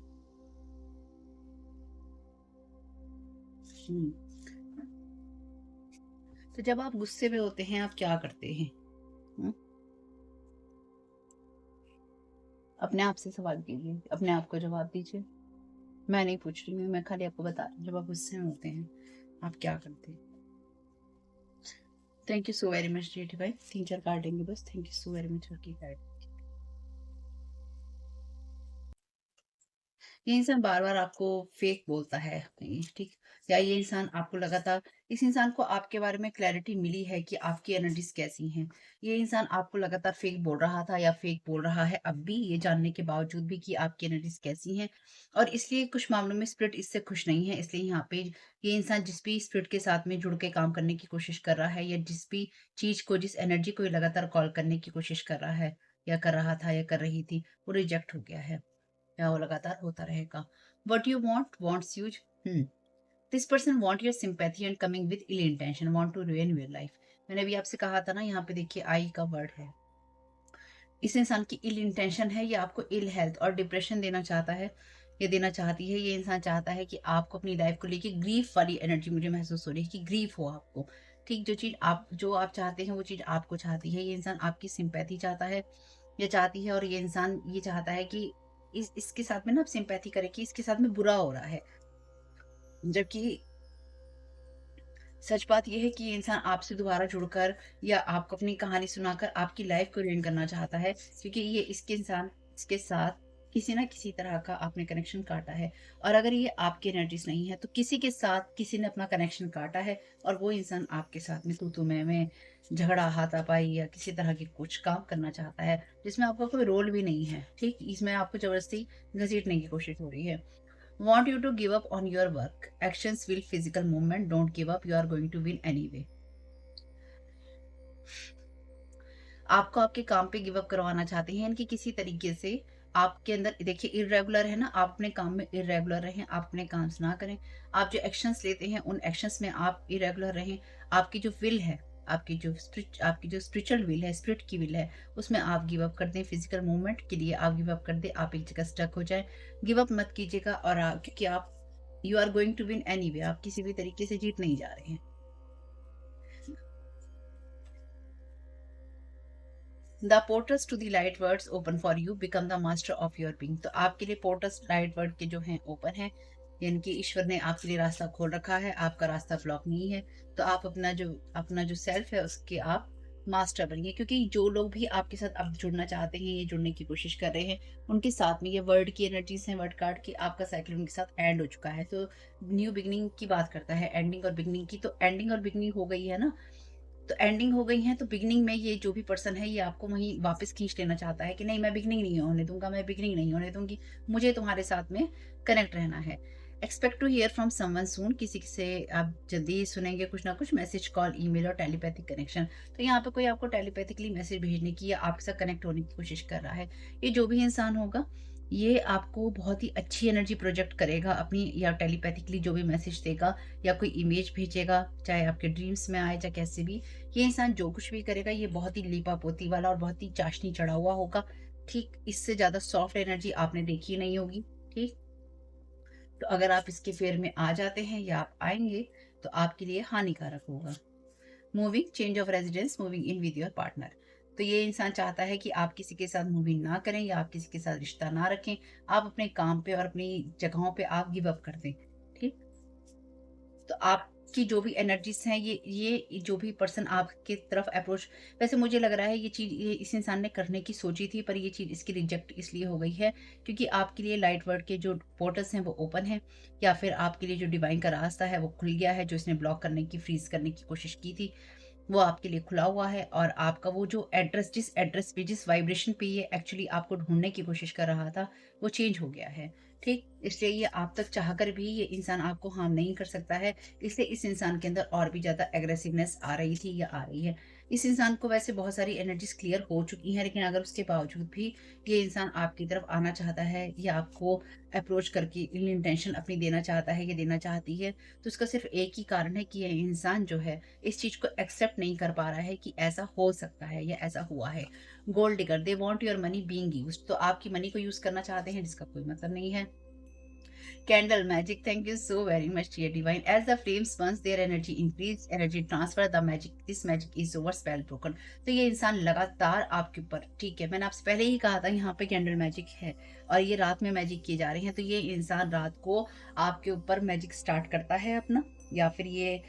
हम्म, तो जब आप गुस्से में होते हैं आप क्या करते हैं? हम्म? अपने आप से सवाल कीजिए, अपने आप को जवाब दीजिए। मैं नहीं पूछ रही हूँ, मैं खाली आपको बता रही हूँ जब आप गुस्से में होते हैं आप क्या करते हैं। Thank you so very much D भाई, 3-4 कार्ड देंगे बस। Thank you so very much की कार्ड। ये इंसान बार बार आपको फेक बोलता है, ठीक, या ये इंसान आपको लगातार, इस इंसान को आपके बारे में क्लैरिटी मिली है कि आपकी एनर्जीज कैसी हैं। ये इंसान आपको लगातार फेक बोल रहा था या फेक बोल रहा है अब भी, ये जानने के बावजूद भी कि आपकी एनर्जीज कैसी हैं। और इसलिए कुछ मामलों में स्पिरिट इससे खुश नहीं है। इसलिए यहाँ पे ये इंसान जिस भी स्पिरिट के साथ में जुड़ के काम करने की कोशिश कर रहा है, या जिस भी चीज को, जिस एनर्जी को ये लगातार कॉल करने की कोशिश कर रहा है, या कर रहा था या कर रही थी, वो रिजेक्ट हो गया है, या वो लगातार होता रहेगा। What you want wants use, this person want your sympathy and coming with ill intention, want to ruin your life. मैंने भी आपसे कहा था ना, यहाँ पे देखिए आई का वर्ड है। इस इंसान की इल इंटेंशन है, ये आपको इल हेल्थ और डिप्रेशन देना चाहता है, ये देना चाहती है। ये इंसान चाहता है कि आपको अपनी लाइफ को लेके ग्रीफ वाली एनर्जी मुझे महसूस हो रही है कि ग्रीफ हो आपको। ठीक, जो आप चाहते हैं वो चीज आपको चाहती है। ये इंसान आपकी सिंपैथी चाहता है, ये चाहती है। और ये इंसान ये चाहता है कि इसके साथ में ना आप सिंपैथी करें कि इसके साथ में बुरा हो रहा है। जबकि सच बात यह है कि ये इंसान आपसे दोबारा जुड़कर या आपको अपनी कहानी सुनाकर आपकी लाइफ को रेन करना चाहता है, क्योंकि ये इसके साथ किसी ना किसी तरह का आपने कनेक्शन काटा है। और अगर ये आपकी एनर्जीज नहीं है, तो किसी के साथ किसी ने अपना कनेक्शन काटा है, और वो इंसान आपके साथ में तू में झगड़ा, हाथापाई या किसी तरह के कुछ काम करना चाहता है, जिसमें आपका कोई रोल भी नहीं है। ठीक, इसमें आपको जबरदस्ती घसीटने की कोशिश हो रही है। Want you to give up on your work. Actions will physical movement. Don't give up. You are going to win anyway. आपको आपके काम पे गिव अप करवाना चाहते हैं, इनकी किसी तरीके से आपके अंदर देखिए इरेगुलर है ना, आप अपने काम में इरेगुलर रहें, आप अपने काम ना करें। आप जो एक्शंस लेते हैं उन एक्शंस में आप इरेगुलर रहें। आपकी जो विल है, आपकी जो स्पिरिचुअल विल है, स्पिरिट की विल है, उसमें आप गिव अप कर दें। फिजिकल मूवमेंट के लिए आप गिव अप कर दें, आप एक जगह स्टक हो जाएं। गिव अप मत कीजिएगा, और क्योंकि आप you are going to win anyway, आप किसी भी तरीके से जीत नहीं जा रहे हैं। The portals to the light words open for you, become the master of your being. तो आपके लिए पोर्टल्स लाइट वर्ड के जो हैं ओपन है, यानी कि ईश्वर ने आपके लिए रास्ता खोल रखा है, आपका रास्ता ब्लॉक नहीं है। तो आप अपना जो सेल्फ है उसके आप मास्टर बनिए, क्योंकि जो लोग भी आपके साथ अब जुड़ना चाहते हैं, ये जुड़ने की कोशिश कर रहे हैं, उनके साथ में ये वर्ड की एनर्जीज हैं, वर्ड कार्ड की, आपका साइकिल उनके साथ एंड हो चुका है। तो न्यू बिगनिंग की बात करता है, एंडिंग और बिगनिंग की। तो एंडिंग और बिगनिंग हो गई है ना, तो एंडिंग हो गई है, तो बिगनिंग में ये जो भी पर्सन है ये आपको वहीं वापस खींच लेना चाहता है कि नहीं, मैं बिगनिंग नहीं होने दूंगा, मैं बिगनिंग नहीं होने दूंगी, मुझे तुम्हारे साथ में कनेक्ट रहना है। Expect to hear from someone soon, किसी से आप जल्दी ही सुनेंगे कुछ ना कुछ मैसेज, कॉल, ईमेल और टेलीपैथिक कनेक्शन। तो यहाँ पे कोई आपको टेलीपैथिकली मैसेज भेजने की या आपके साथ कनेक्ट होने की कोशिश कर रहा है। ये जो भी इंसान होगा, ये आपको बहुत ही अच्छी एनर्जी प्रोजेक्ट करेगा अपनी, या टेलीपैथिकली जो भी मैसेज देगा या कोई इमेज भेजेगा, चाहे आपके ड्रीम्स में आए चाहे कैसे भी, ये इंसान जो कुछ भी करेगा ये बहुत ही लीपा पोती वाला और बहुत ही चाशनी चढ़ा हुआ होगा। ठीक, इससे ज्यादा सॉफ्ट एनर्जी आपने देखी नहीं होगी। ठीक, तो अगर आप इसके फेयर में आ जाते हैं या आप आएंगे, तो आपके लिए हानिकारक होगा। Moving, change of residence, moving in with your partner. तो ये इंसान चाहता है कि आप किसी के साथ मूविंग ना करें या आप किसी के साथ रिश्ता ना रखें, आप अपने काम पे और अपनी जगहों पे आप गिव अप कर दें। ठीक, तो आपकी जो भी एनर्जीज हैं, ये जो भी पर्सन आपके तरफ अप्रोच, वैसे मुझे लग रहा है ये चीज़ ये इस इंसान ने करने की सोची थी, पर ये चीज़ इसकी रिजेक्ट इसलिए हो गई है क्योंकि आपके लिए लाइट वर्ड के जो पोर्टल्स हैं वो ओपन हैं, या फिर आपके लिए जो डिवाइन का रास्ता है वो खुल गया है, जो इसने ब्लॉक करने की, फ्रीज करने की कोशिश की थी, वो आपके लिए खुला हुआ है। और आपका वो जो एड्रेस, जिस एड्रेस पे, जिस वाइब्रेशन पे ये एक्चुअली आपको ढूंढने की कोशिश कर रहा था, वो चेंज हो गया है। ठीक, इसलिए ये आप तक चाहकर भी ये इंसान आपको हार्म नहीं कर सकता है। इसलिए इस इंसान के अंदर और भी ज़्यादा एग्रेसिवनेस आ रही थी या आ रही है। इस इंसान को वैसे बहुत सारी एनर्जीज क्लियर हो चुकी हैं, लेकिन अगर उसके बावजूद भी ये इंसान आपकी तरफ आना चाहता है या आपको अप्रोच करके इंटेंशन अपनी देना चाहता है या देना चाहती है, तो उसका सिर्फ एक ही कारण है कि ये इंसान जो है इस चीज़ को एक्सेप्ट नहीं कर पा रहा है कि ऐसा हो सकता है या ऐसा हुआ है। Gold digger, they want your money being used. तो आपकी मनी को यूज करना चाहते हैं, जिसका कोई मतलब नहीं है। Candle magic, thank you so very much, dear divine. As the flames burns, their energy increase, energy transfer, the magic, this magic is over, spell broken. तो ये इंसान लगातार आपके ऊपर, ठीक है, मैंने आपसे पहले ही कहा था यहाँ पे कैंडल मैजिक है और ये रात में मैजिक किए जा रहे हैं। तो ये इंसान रात को आपके ऊपर मैजिक स्टार्ट करता है अपना, या फिर ये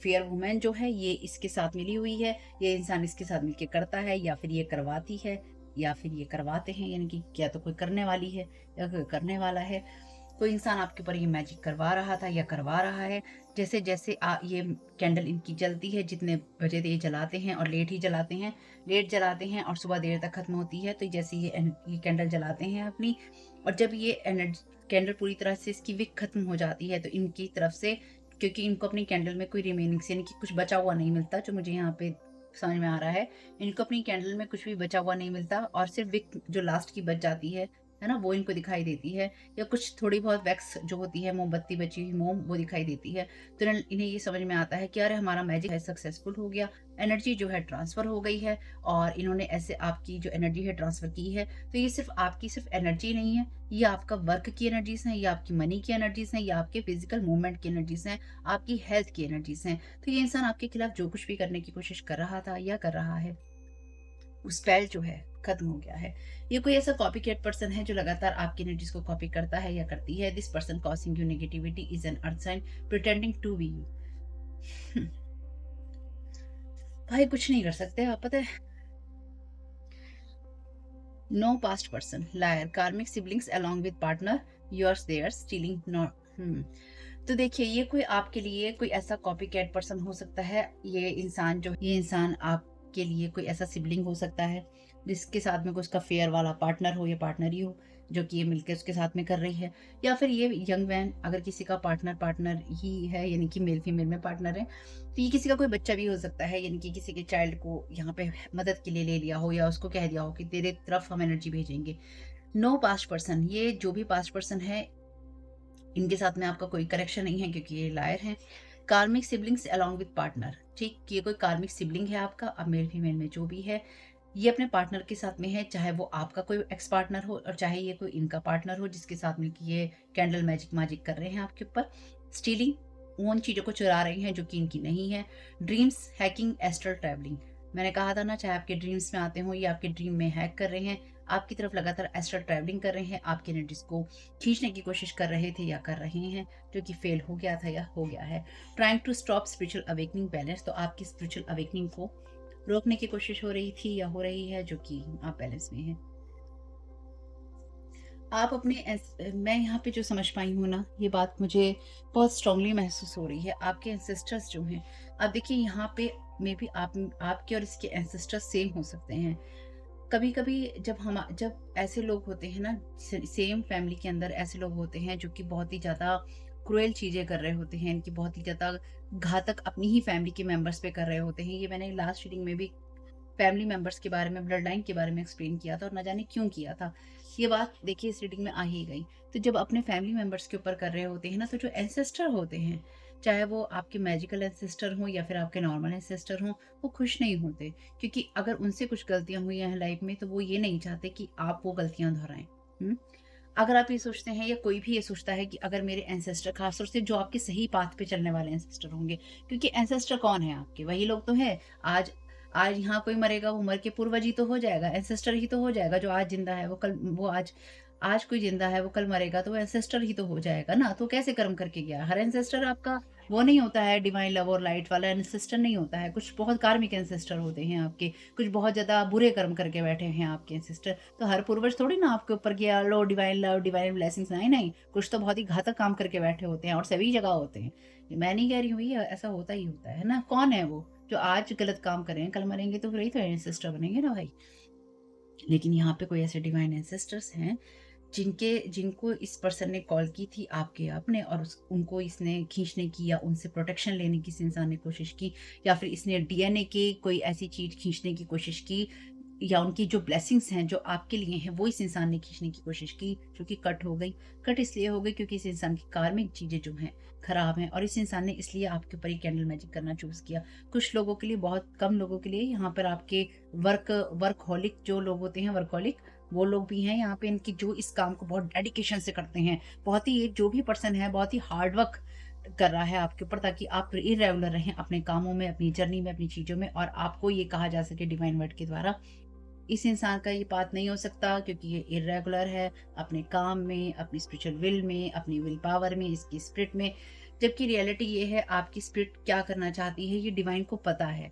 फेयर वुमेन जो है ये इसके साथ मिली हुई है, ये इंसान इसके साथ मिलके करता है, या फिर ये करवाती है, या फिर ये करवाते हैं, यानी कि क्या तो कोई करने वाली है या कोई करने वाला है। कोई इंसान आपके ऊपर ये मैजिक करवा रहा था या करवा रहा है। जैसे जैसे ये कैंडल इनकी जलती है, जितने बजे ये जलाते हैं और लेट ही जलाते हैं, लेट जलाते हैं और सुबह देर तक खत्म होती है। तो जैसे ये कैंडल जलाते हैं अपनी, और जब ये एनर्जी कैंडल पूरी तरह से इसकी विक खत्म हो जाती है, तो इनकी तरफ से, क्योंकि इनको अपनी कैंडल में कोई रिमेनिंग यानी कि कुछ बचा हुआ नहीं मिलता, जो मुझे यहाँ पे समझ में आ रहा है, इनको अपनी कैंडल में कुछ भी बचा हुआ नहीं मिलता, और सिर्फ विक जो लास्ट की बच जाती है ना, वो इनको दिखाई देती है, या कुछ थोड़ी बहुत वैक्स जो होती है, मोमबत्ती बची हुई मोम, वो दिखाई देती है। तो इन्हें ये समझ में आता है कि अरे हमारा मैजिक है सक्सेसफुल हो गया, एनर्जी जो है ट्रांसफर हो गई है, और इन्होंने ऐसे आपकी जो एनर्जी है ट्रांसफर की है। तो ये सिर्फ आपकी सिर्फ एनर्जी नहीं है, ये आपका वर्क की एनर्जीज हैं, ये आपकी मनी की एनर्जीज हैं, ये आपके फिजिकल मूवमेंट की एनर्जीज हैं, आपकी हेल्थ की एनर्जीज हैं। तो ये इंसान आपके खिलाफ जो कुछ भी करने की कोशिश कर रहा था या कर रहा है, वो स्पेल जो है खत्म हो गया है। ये कोई ऐसा कॉपी कैट पर्सन है जो लगातार आपकी एनर्जीज को कॉपी करता है या करती है। This person causing you negativity is an earth sign pretending to be you. भाई कुछ नहीं कर सकते आप, पता है। No past person, liar, karmic siblings along with partner yours there stealing not. तो देखिए, ये कोई आपके लिए कोई ऐसा कॉपी कैट पर्सन हो सकता है। ये इंसान आपके लिए कोई ऐसा सिबलिंग हो सकता है जिसके साथ में कोई उसका फेयर वाला पार्टनर हो या पार्टनर ही हो, जो कि ये मिलकर उसके साथ में कर रही है। या फिर ये यंग मैन, अगर किसी का पार्टनर ही है, यानी कि मेल फीमेल में पार्टनर है, तो ये किसी का कोई बच्चा भी हो सकता है, यानी कि किसी के चाइल्ड को यहाँ पे मदद के लिए ले लिया हो, या उसको कह दिया हो कि तेरे तरफ हम एनर्जी भेजेंगे। नो पास्ट पर्सन, ये जो भी पास्ट पर्सन है, इनके साथ में आपका कोई करेक्शन नहीं है, क्योंकि ये लायर हैं। कार्मिक सिबलिंग्स अलॉन्ग विद पार्टनर, ठीक, कि ये कोई कार्मिक सिबलिंग है आपका, अब मेल फीमेल में जो भी है, ये अपने पार्टनर के साथ में है, चाहे वो आपका कोई एक्स पार्टनर हो और चाहे ये कोई इनका पार्टनर हो जिसके साथ मिलके ये कैंडल मैजिक मैजिक कर रहे हैं आपके ऊपर। स्टीलिंग, उन चीज़ों को चुरा रहे हैं जो कि इनकी नहीं है। ड्रीम्स, हैकिंग, एस्ट्रल ट्रैवलिंग, मैंने कहा था ना, चाहे आपके ड्रीम्स में आते हों या आपके ड्रीम में हैक कर रहे हैं, आपकी तरफ लगातार एस्ट्रल ट्रैवलिंग कर रहे हैं, आपकी एनर्जीज़ को खींचने की कोशिश कर रहे थे या कर रहे हैं, जो कि फेल हो गया था या हो गया है। Trying to stop spiritual awakening balance, तो आपकी स्पिरिचुअल अवेकनिंग को रोकने की कोशिश हो रही थी या हो रही है, जो कि आप बैलेंस में हैं। आप अपने मैं यहाँ पे जो समझ पाई हूँ ना, ये बात मुझे बहुत स्ट्रांगली महसूस हो रही है। आपके एंसेस्टर्स जो हैं, अब देखिए यहाँ पे मे बी आपके और इसके एंसेस्टर्स सेम हो सकते हैं। कभी-कभी जब ऐसे लोग होते हैं ना, सेम फैमिली के अंदर ऐसे लोग होते हैं जो कि बहुत ही ज़्यादा क्रूएल चीज़ें कर रहे होते हैं, इनकी बहुत ही ज़्यादा घातक अपनी ही फैमिली के मेंबर्स पे कर रहे होते हैं। ये मैंने लास्ट रीडिंग में भी फैमिली मेंबर्स के बारे में, ब्लड लाइन के बारे में एक्सप्लेन किया था और ना जाने क्यों किया था। ये बात देखिए इस रीडिंग में आ ही गई। तो जब अपने फैमिली मेंबर्स के ऊपर कर रहे होते हैं ना, तो जो एंसेस्टर होते हैं, चाहे वो आपके मैजिकल एंसेस्टर हों या फिर आपके नॉर्मल एंसेस्टर हों, वो खुश नहीं होते। क्योंकि अगर उनसे कुछ गलतियाँ हुई हैं लाइफ में, तो वो ये नहीं चाहते कि आप वो गलतियाँ दोहराएँ। हुँ? अगर आप ये सोचते हैं या कोई भी ये सोचता है कि अगर मेरे एंसेस्टर, खासतौर से जो आपके सही पाथ पे चलने वाले एंसेस्टर होंगे, क्योंकि एंसेस्टर कौन है आपके? वही लोग तो हैं। आज आज यहाँ कोई मरेगा, वो मर के पूर्वज ही तो हो जाएगा, एंसेस्टर ही तो हो जाएगा। जो आज ज़िंदा है, वो आज आज कोई ज़िंदा है, वो कल मरेगा, तो वो एंसेस्टर ही तो हो जाएगा ना। तो कैसे कर्म करके गया? हर एंसेस्टर आपका वो नहीं होता है, डिवाइन लव और लाइट वाला एंसेस्टर नहीं होता है। कुछ बहुत कार्मिक एंसेस्टर होते हैं आपके, कुछ बहुत ज़्यादा बुरे कर्म करके बैठे हैं आपके एंसेस्टर। तो हर पूर्वज थोड़ी ना आपके ऊपर कि लो डिवाइन लव, डिवाइन ब्लेसिंग्स, नहीं, नहीं। कुछ तो बहुत ही घातक काम करके बैठे होते हैं और सभी जगह होते हैं। मैं नहीं कह रही हूँ, ये ऐसा होता ही होता है ना। कौन है वो? जो आज गलत काम कर रहे हैं, कल मरेंगे तो फिर ही तो एंसेस्टर बनेंगे ना भाई। लेकिन यहाँ पे कोई ऐसे डिवाइन एंसेस्टर्स हैं जिनको इस पर्सन ने कॉल की थी आपके आपने, और उनको इसने खींचने की या उनसे प्रोटेक्शन लेने की इस इंसान ने कोशिश की, या फिर इसने डीएनए की कोई ऐसी चीज खींचने की कोशिश की, या उनकी जो ब्लेसिंग्स हैं जो आपके लिए हैं वो इस इंसान ने खींचने की कोशिश की, जो कि कट हो गई। कट इसलिए हो गई क्योंकि इस इंसान की कार्मिक चीजें जो हैं खराब हैं, और इस इंसान ने इसलिए आपके ऊपर ही कैंडल मैजिक करना चूज किया। कुछ लोगों के लिए, बहुत कम लोगों के लिए, यहाँ पर आपके वर्कहॉलिक जो लोग होते हैं, वर्कहॉलिक वो लोग भी हैं यहाँ पे, इनकी जो इस काम को बहुत डेडिकेशन से करते हैं। बहुत ही, ये जो भी पर्सन है बहुत ही हार्ड वर्क कर रहा है आपके ऊपर, ताकि आप इरेगुलर रहें अपने कामों में, अपनी जर्नी में, अपनी चीज़ों में, और आपको ये कहा जा सके डिवाइन वर्ड के द्वारा, इस इंसान का ये पाथ नहीं हो सकता क्योंकि ये इरेगुलर है अपने काम में, अपनी स्पिरिचुअल विल में, अपनी विल पावर में, इसकी स्पिरिट में। जबकि रियलिटी ये है, आपकी स्पिरिट क्या करना चाहती है ये डिवाइन को पता है।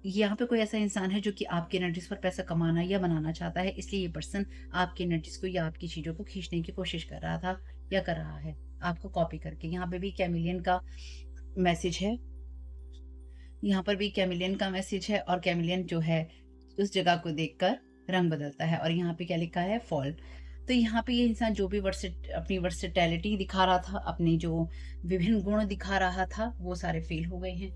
यहाँ पे कोई ऐसा इंसान है जो कि आपकी एनर्जीज पर पैसा कमाना या बनाना चाहता है, इसलिए ये पर्सन आपकी एनर्जीज को या आपकी चीज़ों को खींचने की कोशिश कर रहा था या कर रहा है, आपको कॉपी करके। यहाँ पे भी कैमिलियन का मैसेज है, यहाँ पर भी कैमिलियन का मैसेज है, और कैमिलियन जो है उस जगह को देखकर रंग बदलता है। और यहाँ पे क्या लिखा है? फॉल। तो यहाँ पे ये इंसान जो भी अपनी वर्सेटैलिटी दिखा रहा था, अपने जो विभिन्न गुण दिखा रहा था, वो सारे फेल हो गए हैं।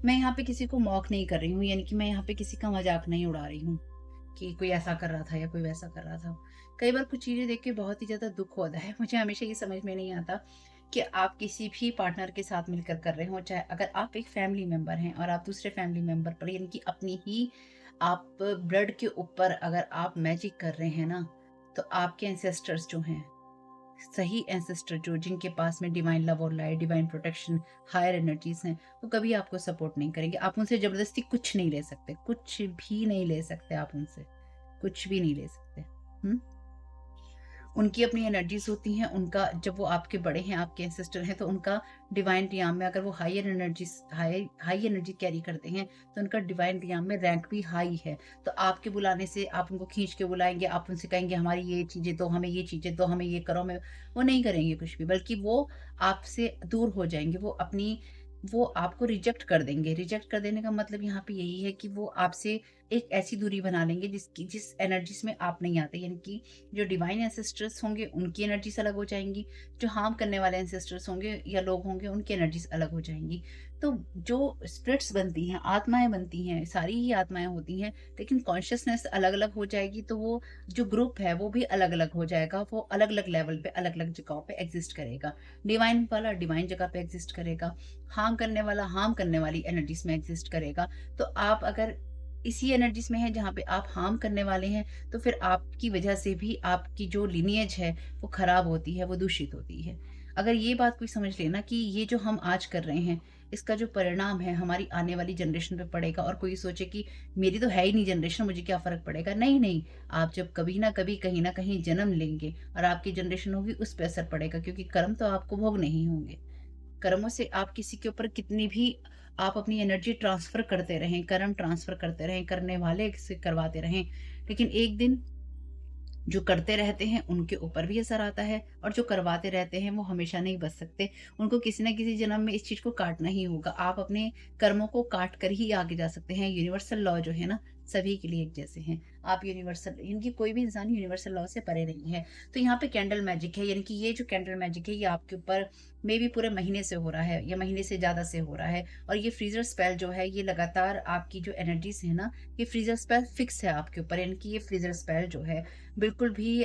मैं यहाँ पे किसी को मॉक नहीं कर रही हूँ, यानी कि मैं यहाँ पे किसी का मजाक नहीं उड़ा रही हूँ कि कोई ऐसा कर रहा था या कोई वैसा कर रहा था। कई बार कुछ चीज़ें देख के बहुत ही ज़्यादा दुख होता है। मुझे हमेशा ये समझ में नहीं आता कि आप किसी भी पार्टनर के साथ मिलकर कर रहे हो, चाहे अगर आप एक फैमिली मेंबर हैं और आप दूसरे फैमिली मेंबर पर, यानी कि अपनी ही आप ब्लड के ऊपर अगर आप मैजिक कर रहे हैं ना, तो आपके एंसेस्टर्स जो हैं, सही एंसेस्टर जो जिनके पास में डिवाइन लव और light, divine protection, higher energies हैं, वो कभी आपको सपोर्ट नहीं करेंगे। आप उनसे ज़बरदस्ती कुछ नहीं ले सकते, कुछ भी नहीं ले सकते, आप उनसे कुछ भी नहीं ले सकते। हुँ? उनकी अपनी एनर्जीज़ होती हैं, उनका जब वो आपके बड़े हैं, आपके एंसेस्टर हैं, तो उनका डिवाइन रियाम में अगर वो higher energies high energy carry करते हैं, तो उनका डिवाइन रियाम में रैंक भी हाई है। तो आपके बुलाने से, आप उनको खींच के बुलाएँगे, आप उनसे कहेंगे हमारी ये चीज़ें दो, हमें ये चीज़ें दो, हमें ये करो, हमें वो नहीं करेंगे कुछ भी, बल्कि वो आपसे दूर हो जाएँगे। वो आपको रिजेक्ट कर देंगे। रिजेक्ट कर देने का मतलब यहाँ पे यही है कि वो आपसे एक ऐसी दूरी बना लेंगे जिस एनर्जीज़ में आप नहीं आते, यानी कि जो डिवाइन एंसेस्टर्स होंगे उनकी एनर्जीज़ अलग हो जाएँगी, जो हार्म करने वाले एंसेस्टर्स होंगे या लोग होंगे उनकी एनर्जीज़ अलग हो जाएँगी। तो जो स्पिरिट्स बनती हैं, आत्माएँ बनती हैं, सारी ही आत्माएँ होती हैं, लेकिन कॉन्शसनेस अलग-अलग हो जाएगी, तो वो जो ग्रुप है वो भी अलग-अलग हो जाएगा, वो अलग-अलग लेवल पे, अलग-अलग जगहों पे एग्ज़िस्ट करेगा। डिवाइन वाला डिवाइन जगह पे एग्ज़िस्ट करेगा, हार्म करने वाला हार्म करने वाली एनर्जीज़ में एग्ज़िस्ट करेगा। तो आप अगर इसी एनर्जीज़ में हैं जहाँ पे आप हार्म करने वाले हैं, तो फिर आपकी वजह से भी आपकी जो लिनिएज है, वो खराब होती है, वो दूषित होती है। अगर ये बात कोई समझ ले ना कि ये जो हम आज कर रहे हैं, इसका जो परिणाम है हमारी आने वाली जनरेशन पे पड़ेगा, और कोई सोचे कि मेरी तो है ही नहीं जनरेशन, मुझे क्या फ़र्क पड़ेगा? नहीं, नहीं, आप जब कभी ना कभी, कहीं न कहीं जन्म लेंगे और आपकी जनरेशन होगी, उस पे असर पड़ेगा, क्योंकि कर्म तो आपको भोगने ही होंगे। कर्मों से आप किसी के ऊपर कितनी भी आप अपनी एनर्जी ट्रांसफ़र करते रहें, कर्म ट्रांसफ़र करते रहें, करने वाले से करवाते रहें, लेकिन एक दिन जो करते रहते हैं उनके ऊपर भी असर आता है, और जो करवाते रहते हैं वो हमेशा नहीं बच सकते। उनको किसी न किसी जन्म में इस चीज़ को काटना ही होगा। आप अपने कर्मों को काट कर ही आगे जा सकते हैं। यूनिवर्सल लॉ जो है ना, सभी के लिए एक जैसे हैं। आप यूनिवर्सल, इनकी कोई भी इंसान यूनिवर्सल लॉ से परे नहीं है। तो यहाँ पे कैंडल मैजिक है, यानी कि ये जो कैंडल मैजिक है ये आपके ऊपर मेबी पूरे महीने से हो रहा है या महीने से ज़्यादा से हो रहा है, और ये फ्रीज़र स्पेल जो है ये लगातार आपकी जो एनर्जीज़ है ना, ये फ्रीज़र स्पेल फिक्स है आपके ऊपर, यानी कि ये फ्रीज़र स्पेल जो है बिल्कुल भी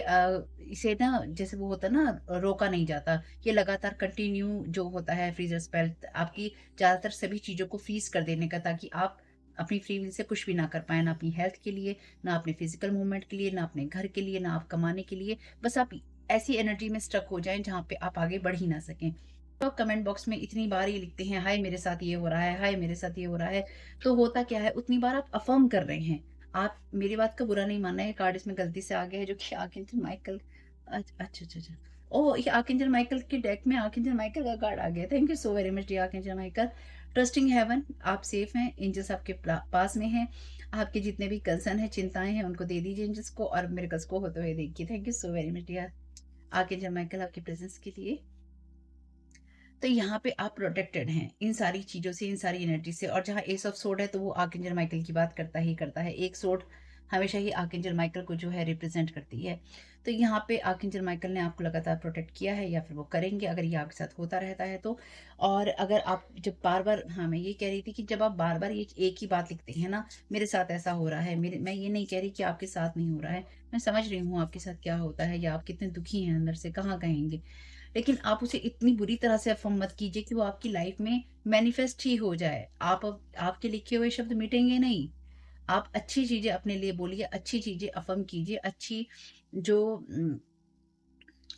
इसे ना, जैसे वो होता है ना, रोका नहीं जाता। ये लगातार कंटिन्यू जो होता है फ्रीज़र स्पेल, आपकी ज़्यादातर सभी चीज़ों को फ्रीज़ कर देने का, ताकि आप अपनी फ्री विल से कुछ भी ना कर पाएँ, ना अपनी हेल्थ के लिए, ना अपने फिज़िकल मूवमेंट के लिए, ना अपने घर के लिए, ना आप कमाने के लिए। बस आप ऐसी एनर्जी में स्टक हो जाएँ जहाँ पे आप आगे बढ़ ही ना सकें। तो कमेंट बॉक्स में इतनी बार ये लिखते हैं, हाय मेरे साथ ये हो रहा है, हाय मेरे साथ ये हो रहा है, तो होता क्या है, उतनी बार आप अफ़र्म कर रहे हैं। आप मेरी बात का बुरा नहीं मानना है, ये कार्ड इसमें गलती से आ गया है, जो कि आर्कएंजल माइकल, अच्छा, अच्छा, अच्छा। ओह! ये आर्कएंजल माइकल के डेक में आर्कएंजल माइकल का कार्ड आ गया। Thank you so very much dear archangel Michael. Trusting heaven, आप सेफ हैं, एंजल्स आपके पास में हैं। आपके जितने भी कंसर्न हैं, चिंताएँ हैं, उनको दे दीजिए एंजल्स को, और मिरेकल्स को होते हुए देखिए। Thank you so very much dear archangel Michael, आपकी प्रेज़ेंस के लिए। तो यहाँ पे आप प्रोटेक्टेड हैं इन सारी चीज़ों से, इन सारी एनर्जी से, और जहाँ एस ऑफ सोर्ड है तो वो आर्कएंजल माइकल की बात करता ही करता है। एक सोर्ड हमेशा ही आर्कएंजल माइकल को जो है रिप्रेजेंट करती है। तो यहाँ पे आर्कएंजल माइकल ने आपको लगातार प्रोटेक्ट किया है, या फिर वो करेंगे अगर ये आपके साथ होता रहता है तो। और अगर आप जब बार-बार, हाँ, मैं ये कह रही थी कि जब आप बार-बार ये एक ही बात लिखते हैं ना, मेरे साथ ऐसा हो रहा है, मेरे मैं ये नहीं कह रही कि आपके साथ नहीं हो रहा है। मैं समझ रही हूँ आपके साथ क्या होता है, या आप कितने दुखी हैं अंदर से, कहाँ कहेंगे। लेकिन आप उसे इतनी बुरी तरह से अफ़र्म मत कीजिए कि वो आपकी लाइफ में मैनिफेस्ट ही हो जाए। आपके लिखे हुए शब्द मिटेंगे नहीं। आप अच्छी चीज़ें अपने लिए बोलिए, अच्छी चीज़ें अफ़र्म कीजिए, अच्छी जो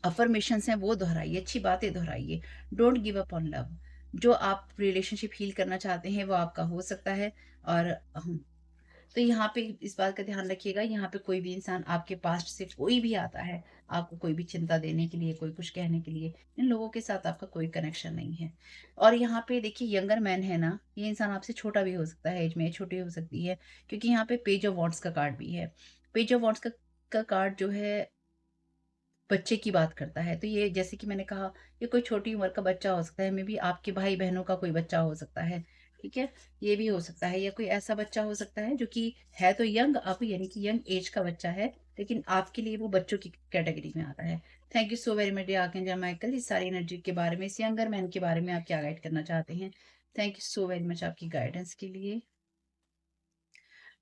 अफ़र्मेशंस हैं वो दोहराइए, अच्छी बातें दोहराइए। Don't give up on love. जो आप रिलेशनशिप हील करना चाहते हैं वो आपका हो सकता है। और तो यहाँ पे इस बात का ध्यान रखिएगा, यहाँ पे कोई भी इंसान आपके पास्ट से कोई भी आता है, आपको कोई भी चिंता देने के लिए, कोई कुछ कहने के लिए, इन लोगों के साथ आपका कोई कनेक्शन नहीं है। और यहाँ पे देखिए यंगर मैन है ना, ये इंसान आपसे छोटा भी हो सकता है, एज में छोटी हो सकती है, क्योंकि यहाँ पे पेज ऑफ वॉन्ड्स का कार्ड भी है। पेज ऑफ वॉन्ड्स का कार्ड जो है बच्चे की बात करता है। तो ये, जैसे कि मैंने कहा, ये कोई छोटी उम्र का बच्चा हो सकता है, मे बी आपके भाई-बहनों का कोई बच्चा हो सकता है, ठीक है? ये भी हो सकता है, या कोई ऐसा बच्चा हो सकता है जो कि है तो यंग अब, यानी कि यंग एज का बच्चा है, लेकिन आपके लिए वो बच्चों की कैटेगरी में आता है। Thank you so very much dear archangel Michael, इस सारी एनर्जी के बारे में, इस यंगर मैन के बारे में आप क्या गाइड करना चाहते हैं? Thank you so very much आपकी गाइडेंस के लिए।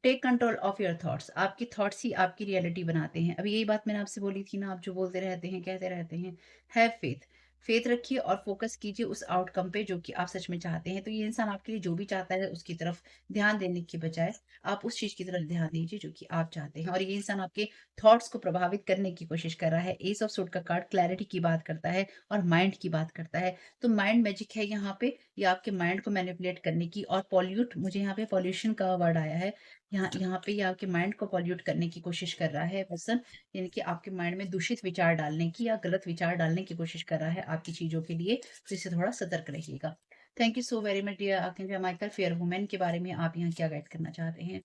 Take control of your thoughts, आपकी थॉट्स ही आपकी रियलिटी बनाते हैं। अभी यही बात मैंने आपसे बोली थी ना, आप जो बोलते रहते हैं, कहते रहते हैं, हैव फेथ। फेथ रखिए और फोकस कीजिए उस आउटकम पे जो कि आप सच में चाहते हैं। तो ये इंसान आपके लिए जो भी चाहता है उसकी तरफ ध्यान देने की बजाय आप उस चीज की तरफ ध्यान दीजिए जो कि आप चाहते हैं। और ये इंसान आपके थॉट्स को प्रभावित करने की कोशिश कर रहा है। एस ऑफ सूट का कार्ड क्लैरिटी की बात करता है और माइंड की बात करता है। तो माइंड मैजिक है यहाँ पे, ये आपके माइंड को मैनिपुलेट करने की, और पॉल्यूट, मुझे यहाँ पे पॉल्यूशन का वर्ड आया है। यहाँ यहाँ पे ये आपके माइंड को पॉल्यूट करने की कोशिश कर रहा है पर्सन, यानी कि आपके माइंड में दूषित विचार डालने की या गलत विचार डालने की कोशिश कर रहा है आपकी चीज़ों के लिए, तो इससे थोड़ा सतर्क रहिएगा। Thank you so very much dear archangel Michael. Fair women के बारे में आप यहाँ क्या गाइड करना चाहते हैं?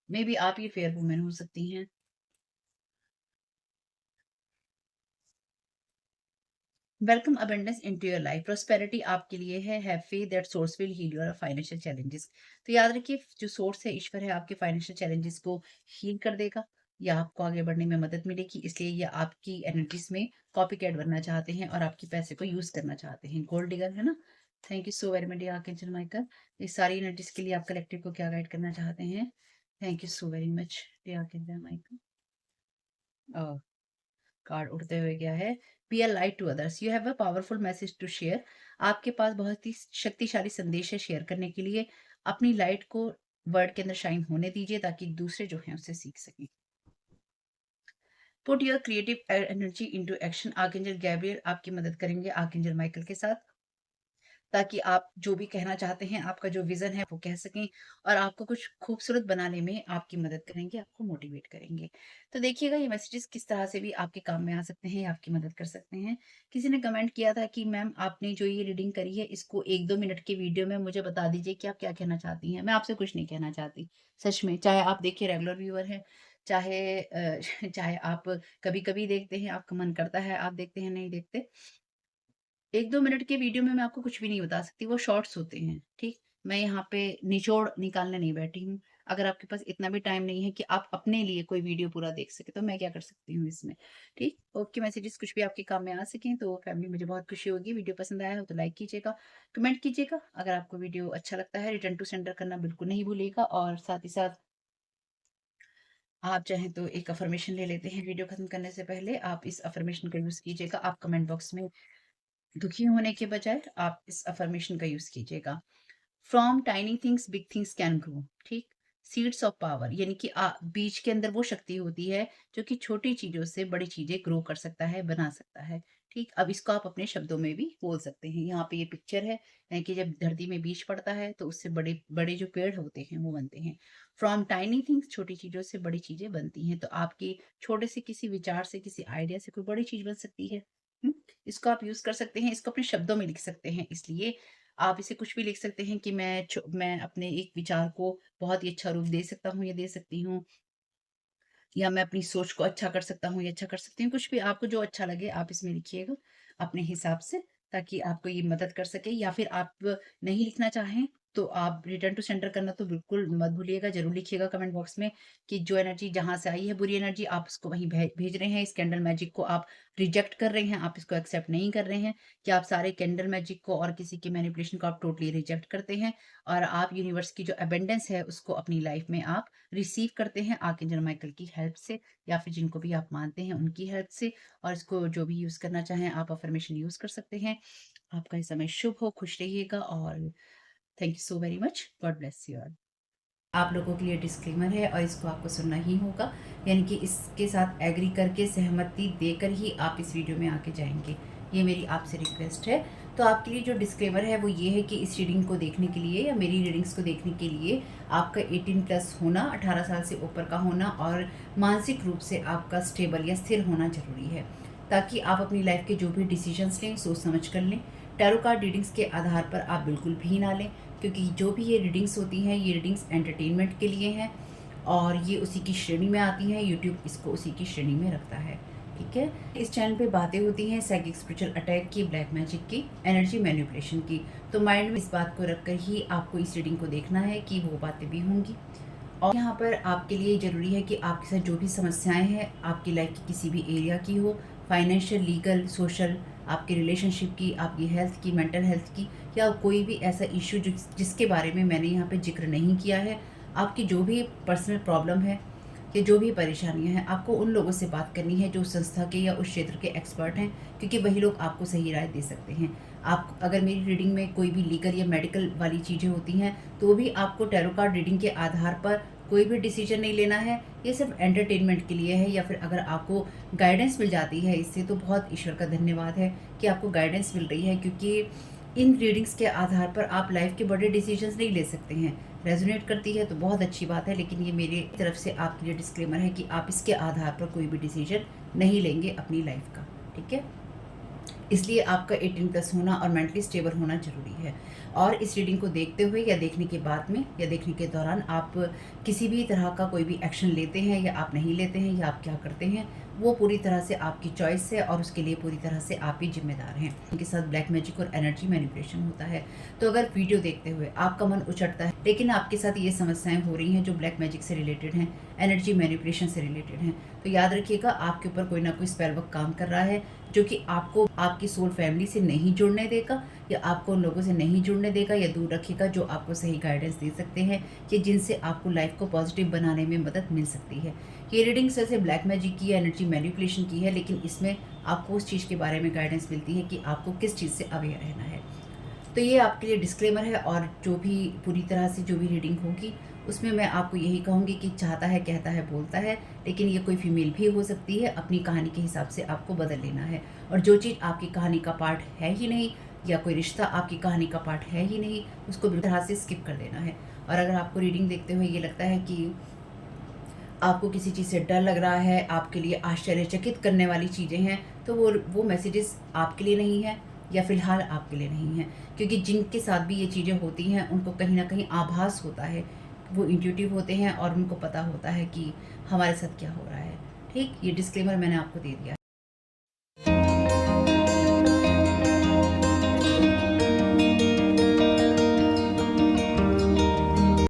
मे बी आप ये फेयर वुमेन हो सकती हैं। Welcome abundance into your life. Prosperity आपके लिए है। Have faith that source will heal your financial challenges. तो याद रखिए, जो सोर्स है ईश्वर है, आपके फाइनेंशियल चैलेंजेस को हील कर देगा या आपको आगे बढ़ने में मदद मिलेगी। इसलिए ये आपकी एनर्जीज में कॉपी कैट बनना चाहते हैं और आपके पैसे को यूज करना चाहते हैं। गोल्ड डिगर है ना। Thank you so very much archangel Michael. इस सारी एनर्जीज के लिए आप कलेक्टिव को क्या गाइड करना चाहते हैं? Thank you so very much archangel Michael. Card उड़ते हुए गया है। Be a light to others, you have a powerful message to share. आपके पास बहुत ही शक्तिशाली संदेश है शेयर करने के लिए। अपनी लाइट को वर्ड के अंदर शाइन होने दीजिए ताकि दूसरे जो हैं उससे सीख सकें। Put your creative energy into action. Archangel Gabriel आपकी मदद करेंगे आर्कएंजल माइकल के साथ, ताकि आप जो भी कहना चाहते हैं, आपका जो विज़न है वो कह सकें और आपको कुछ खूबसूरत बनाने में आपकी मदद करेंगे, आपको मोटिवेट करेंगे। तो देखिएगा ये मैसेजेस किस तरह से भी आपके काम में आ सकते हैं, आपकी मदद कर सकते हैं। किसी ने कमेंट किया था कि मैम आपने जो ये रीडिंग करी है इसको 1-2 मिनट के वीडियो में मुझे बता दीजिए कि आप क्या कहना चाहती हैं। मैं आपसे कुछ नहीं कहना चाहती, सच में। चाहे आप देखिए रेगुलर व्यूअर हैं, चाहे चाहे आप कभी-कभी देखते हैं, आपका मन करता है आप देखते हैं, नहीं देखते। 1-2 मिनट के वीडियो में मैं आपको कुछ भी नहीं बता सकती, वो शॉर्ट्स होते हैं, ठीक? मैं यहाँ पे निचोड़ निकालने नहीं बैठी हूँ। अगर आपके पास इतना भी टाइम नहीं है कि आप अपने लिए कोई वीडियो पूरा देख सकें, तो मैं क्या कर सकती हूँ इसमें, ठीक? ओके, मैसेजेस कुछ भी आपके काम में आ सकें, तो फैमिली मुझे बहुत खुशी होगी। वीडियो पसंद आया हो तो लाइक कीजिएगा, कमेंट कीजिएगा। अगर आपको वीडियो अच्छा लगता है, रिटर्न टू सेंडर करना बिल्कुल नहीं भूलिएगा और साथ ही साथ आप चाहें तो एक अफ़र्मेशन ले लेते हैं वीडियो खत्म करने से पहले। आप इस अफ़र्मेशन का यूज़ कीजिएगा। आप कमेंट बॉक्स में दुखी होने के बजाय आप इस अफर्मेशन का यूज कीजिएगा। From tiny things big things can grow, ठीक? सीड्स ऑफ पावर, यानी कि बीज के अंदर वो शक्ति होती है जो कि छोटी चीजों से बड़ी चीजें ग्रो कर सकता है, बना सकता है, ठीक? अब इसको आप अपने शब्दों में भी बोल सकते हैं। यहाँ पे ये पिक्चर है, यानी कि जब धरती में बीज पड़ता है तो उससे बड़े बड़े जो पेड़ होते हैं वो बनते हैं। फ्रॉम टाइनी थिंग्स, छोटी चीजों से बड़ी चीजें बनती हैं। तो आपकी छोटे से किसी विचार से, किसी आइडिया से कोई बड़ी चीज बन सकती है। हम्म, इसको आप यूज कर सकते हैं, इसको अपने शब्दों में लिख सकते हैं। इसलिए आप इसे कुछ भी लिख सकते हैं कि मैं अपने एक विचार को बहुत ही अच्छा रूप दे सकता हूँ या दे सकती हूँ, या मैं अपनी सोच को अच्छा कर सकता हूँ या अच्छा कर सकती हूँ। कुछ भी आपको जो अच्छा लगे आप इसमें लिखिएगा अपने हिसाब से, ताकि आपको ये मदद कर सके। या फिर आप नहीं लिखना चाहें तो आप रिटर्न टू सेंडर करना तो बिल्कुल मत भूलिएगा। ज़रूर लिखिएगा कमेंट बॉक्स में कि जो एनर्जी जहाँ से आई है, बुरी एनर्जी, आप उसको वहीं भेज रहे हैं। इस कैंडल मैजिक को आप रिजेक्ट कर रहे हैं, आप इसको एक्सेप्ट नहीं कर रहे हैं, कि आप सारे कैंडल मैजिक को और किसी की मैनिपुलेशन को आप टोटली रिजेक्ट करते हैं और आप यूनिवर्स की जो अबेंडेंस है उसको अपनी लाइफ में आप रिसीव करते हैं आर्कएंजल माइकल की हेल्प से, या फिर जिनको भी आप मानते हैं उनकी हेल्प से। और इसको जो भी यूज़ करना चाहें आप अफर्मेशन यूज़ कर सकते हैं। आपका ये समय शुभ हो, खुश रहिएगा और thank you so very much. God bless you all. आप लोगों के लिए डिस्क्लेमर है और इसको आपको सुनना ही होगा, यानी कि इसके साथ एग्री करके, सहमति देकर ही आप इस वीडियो में आके जाएंगे। ये मेरी आपसे रिक्वेस्ट है। तो आपके लिए जो डिस्क्लेमर है वो ये है कि इस रीडिंग को देखने के लिए या मेरी रीडिंग्स को देखने के लिए आपका 18+ होना, 18 साल से ऊपर का होना और मानसिक रूप से आपका स्टेबल या स्थिर होना ज़रूरी है, ताकि आप अपनी लाइफ के जो भी डिसीजंस लें सोच समझ कर लें। टैरो कार्ड रीडिंग्स के आधार पर आप बिल्कुल भी ना लें, क्योंकि जो भी ये रीडिंग्स होती हैं ये रीडिंग्स एंटरटेनमेंट के लिए हैं और ये उसी की श्रेणी में आती हैं। यूट्यूब इसको उसी की श्रेणी में रखता है, ठीक है? इस चैनल पे बातें होती हैं साइकिक स्पिरिचुअल अटैक की, ब्लैक मैजिक की, एनर्जी मैनिपुलेशन की। तो माइंड में इस बात को रखकर ही आपको इस रीडिंग को देखना है कि वो बातें भी होंगी। और यहाँ पर आपके लिए ज़रूरी है कि आपके साथ जो भी समस्याएं हैं आपकी लाइफ की किसी भी एरिया की हो, फाइनेंशियल, लीगल, सोशल, आपके रिलेशनशिप की, आपकी हेल्थ की, मेंटल हेल्थ की, या कोई भी ऐसा इशू जिसके बारे में मैंने यहाँ पे जिक्र नहीं किया है, आपकी जो भी पर्सनल प्रॉब्लम है या जो भी परेशानियां हैं, आपको उन लोगों से बात करनी है जो संस्था के या उस क्षेत्र के एक्सपर्ट हैं, क्योंकि वही लोग आपको सही राय दे सकते हैं। आप अगर मेरी रीडिंग में कोई भी लीगल या मेडिकल वाली चीज़ें होती हैं तो भी आपको टैरो कार्ड रीडिंग के आधार पर कोई भी डिसीजन नहीं लेना है। ये सिर्फ एंटरटेनमेंट के लिए है। या फिर अगर आपको गाइडेंस मिल जाती है इससे तो बहुत ईश्वर का धन्यवाद है कि आपको गाइडेंस मिल रही है, क्योंकि इन रीडिंग्स के आधार पर आप लाइफ के बड़े डिसीजंस नहीं ले सकते हैं। रेजोनेट करती है तो बहुत अच्छी बात है, लेकिन ये मेरी तरफ से आपके लिए डिस्क्लेमर है कि आप इसके आधार पर कोई भी डिसीजन नहीं लेंगे अपनी लाइफ का, ठीक है? इसलिए आपका 18+ होना और मेंटली स्टेबल होना ज़रूरी है। और इस रीडिंग को देखते हुए या देखने के बाद में या देखने के दौरान आप किसी भी तरह का कोई भी एक्शन लेते हैं या आप नहीं लेते हैं या आप क्या करते हैं, वो पूरी तरह से आपकी चॉइस है और उसके लिए पूरी तरह से आप ही ज़िम्मेदार हैं। उनके साथ ब्लैक मैजिक और एनर्जी मैनिपुलेशन होता है। तो अगर वीडियो देखते हुए आपका मन उचटता है, लेकिन आपके साथ ये समस्याएँ हो रही हैं जो ब्लैक मैजिक से रिलेटेड हैं, एनर्जी मैनिपुलेशन से रिलेटेड हैं, तो याद रखिएगा आपके ऊपर कोई ना कोई स्पेल वर्क काम कर रहा है, जो कि आपको आपकी सोल फैमिली से नहीं जुड़ने देगा या आपको उन लोगों से नहीं जुड़ने देगा या दूर रखेगा जो आपको सही गाइडेंस दे सकते हैं कि जिनसे आपको लाइफ को पॉजिटिव बनाने में मदद मिल सकती है। ये रीडिंग वैसे ब्लैक मैजिक की है, एनर्जी मैनिपुलेशन की है, लेकिन इसमें आपको उस चीज़ के बारे में गाइडेंस मिलती है कि आपको किस चीज़ से अवेयर रहना है। तो ये आपके लिए डिस्क्लेमर है और जो भी पूरी तरह से जो भी रीडिंग होगी उसमें मैं आपको यही कहूँगी कि चाहता है, कहता है, बोलता है, लेकिन ये कोई फीमेल भी हो सकती है, अपनी कहानी के हिसाब से आपको बदल लेना है। और जो चीज़ आपकी कहानी का पार्ट है ही नहीं या कोई रिश्ता आपकी कहानी का पार्ट है ही नहीं, उसको बिल्कुल तरह से स्किप कर देना है। और अगर आपको रीडिंग देखते हुए ये लगता है कि आपको किसी चीज़ से डर लग रहा है, आपके लिए आश्चर्यचकित करने वाली चीज़ें हैं, तो वो मैसेजेस आपके लिए नहीं है या फ़िलहाल आपके लिए नहीं है। क्योंकि जिनके साथ भी ये चीज़ें होती हैं, उनको कहीं न कहीं आभास होता है। वो इंट्यूटिव होते हैं और उनको पता होता है कि हमारे साथ क्या हो रहा है। ठीक? ये डिस्क्लेमर मैंने आपको दे दिया।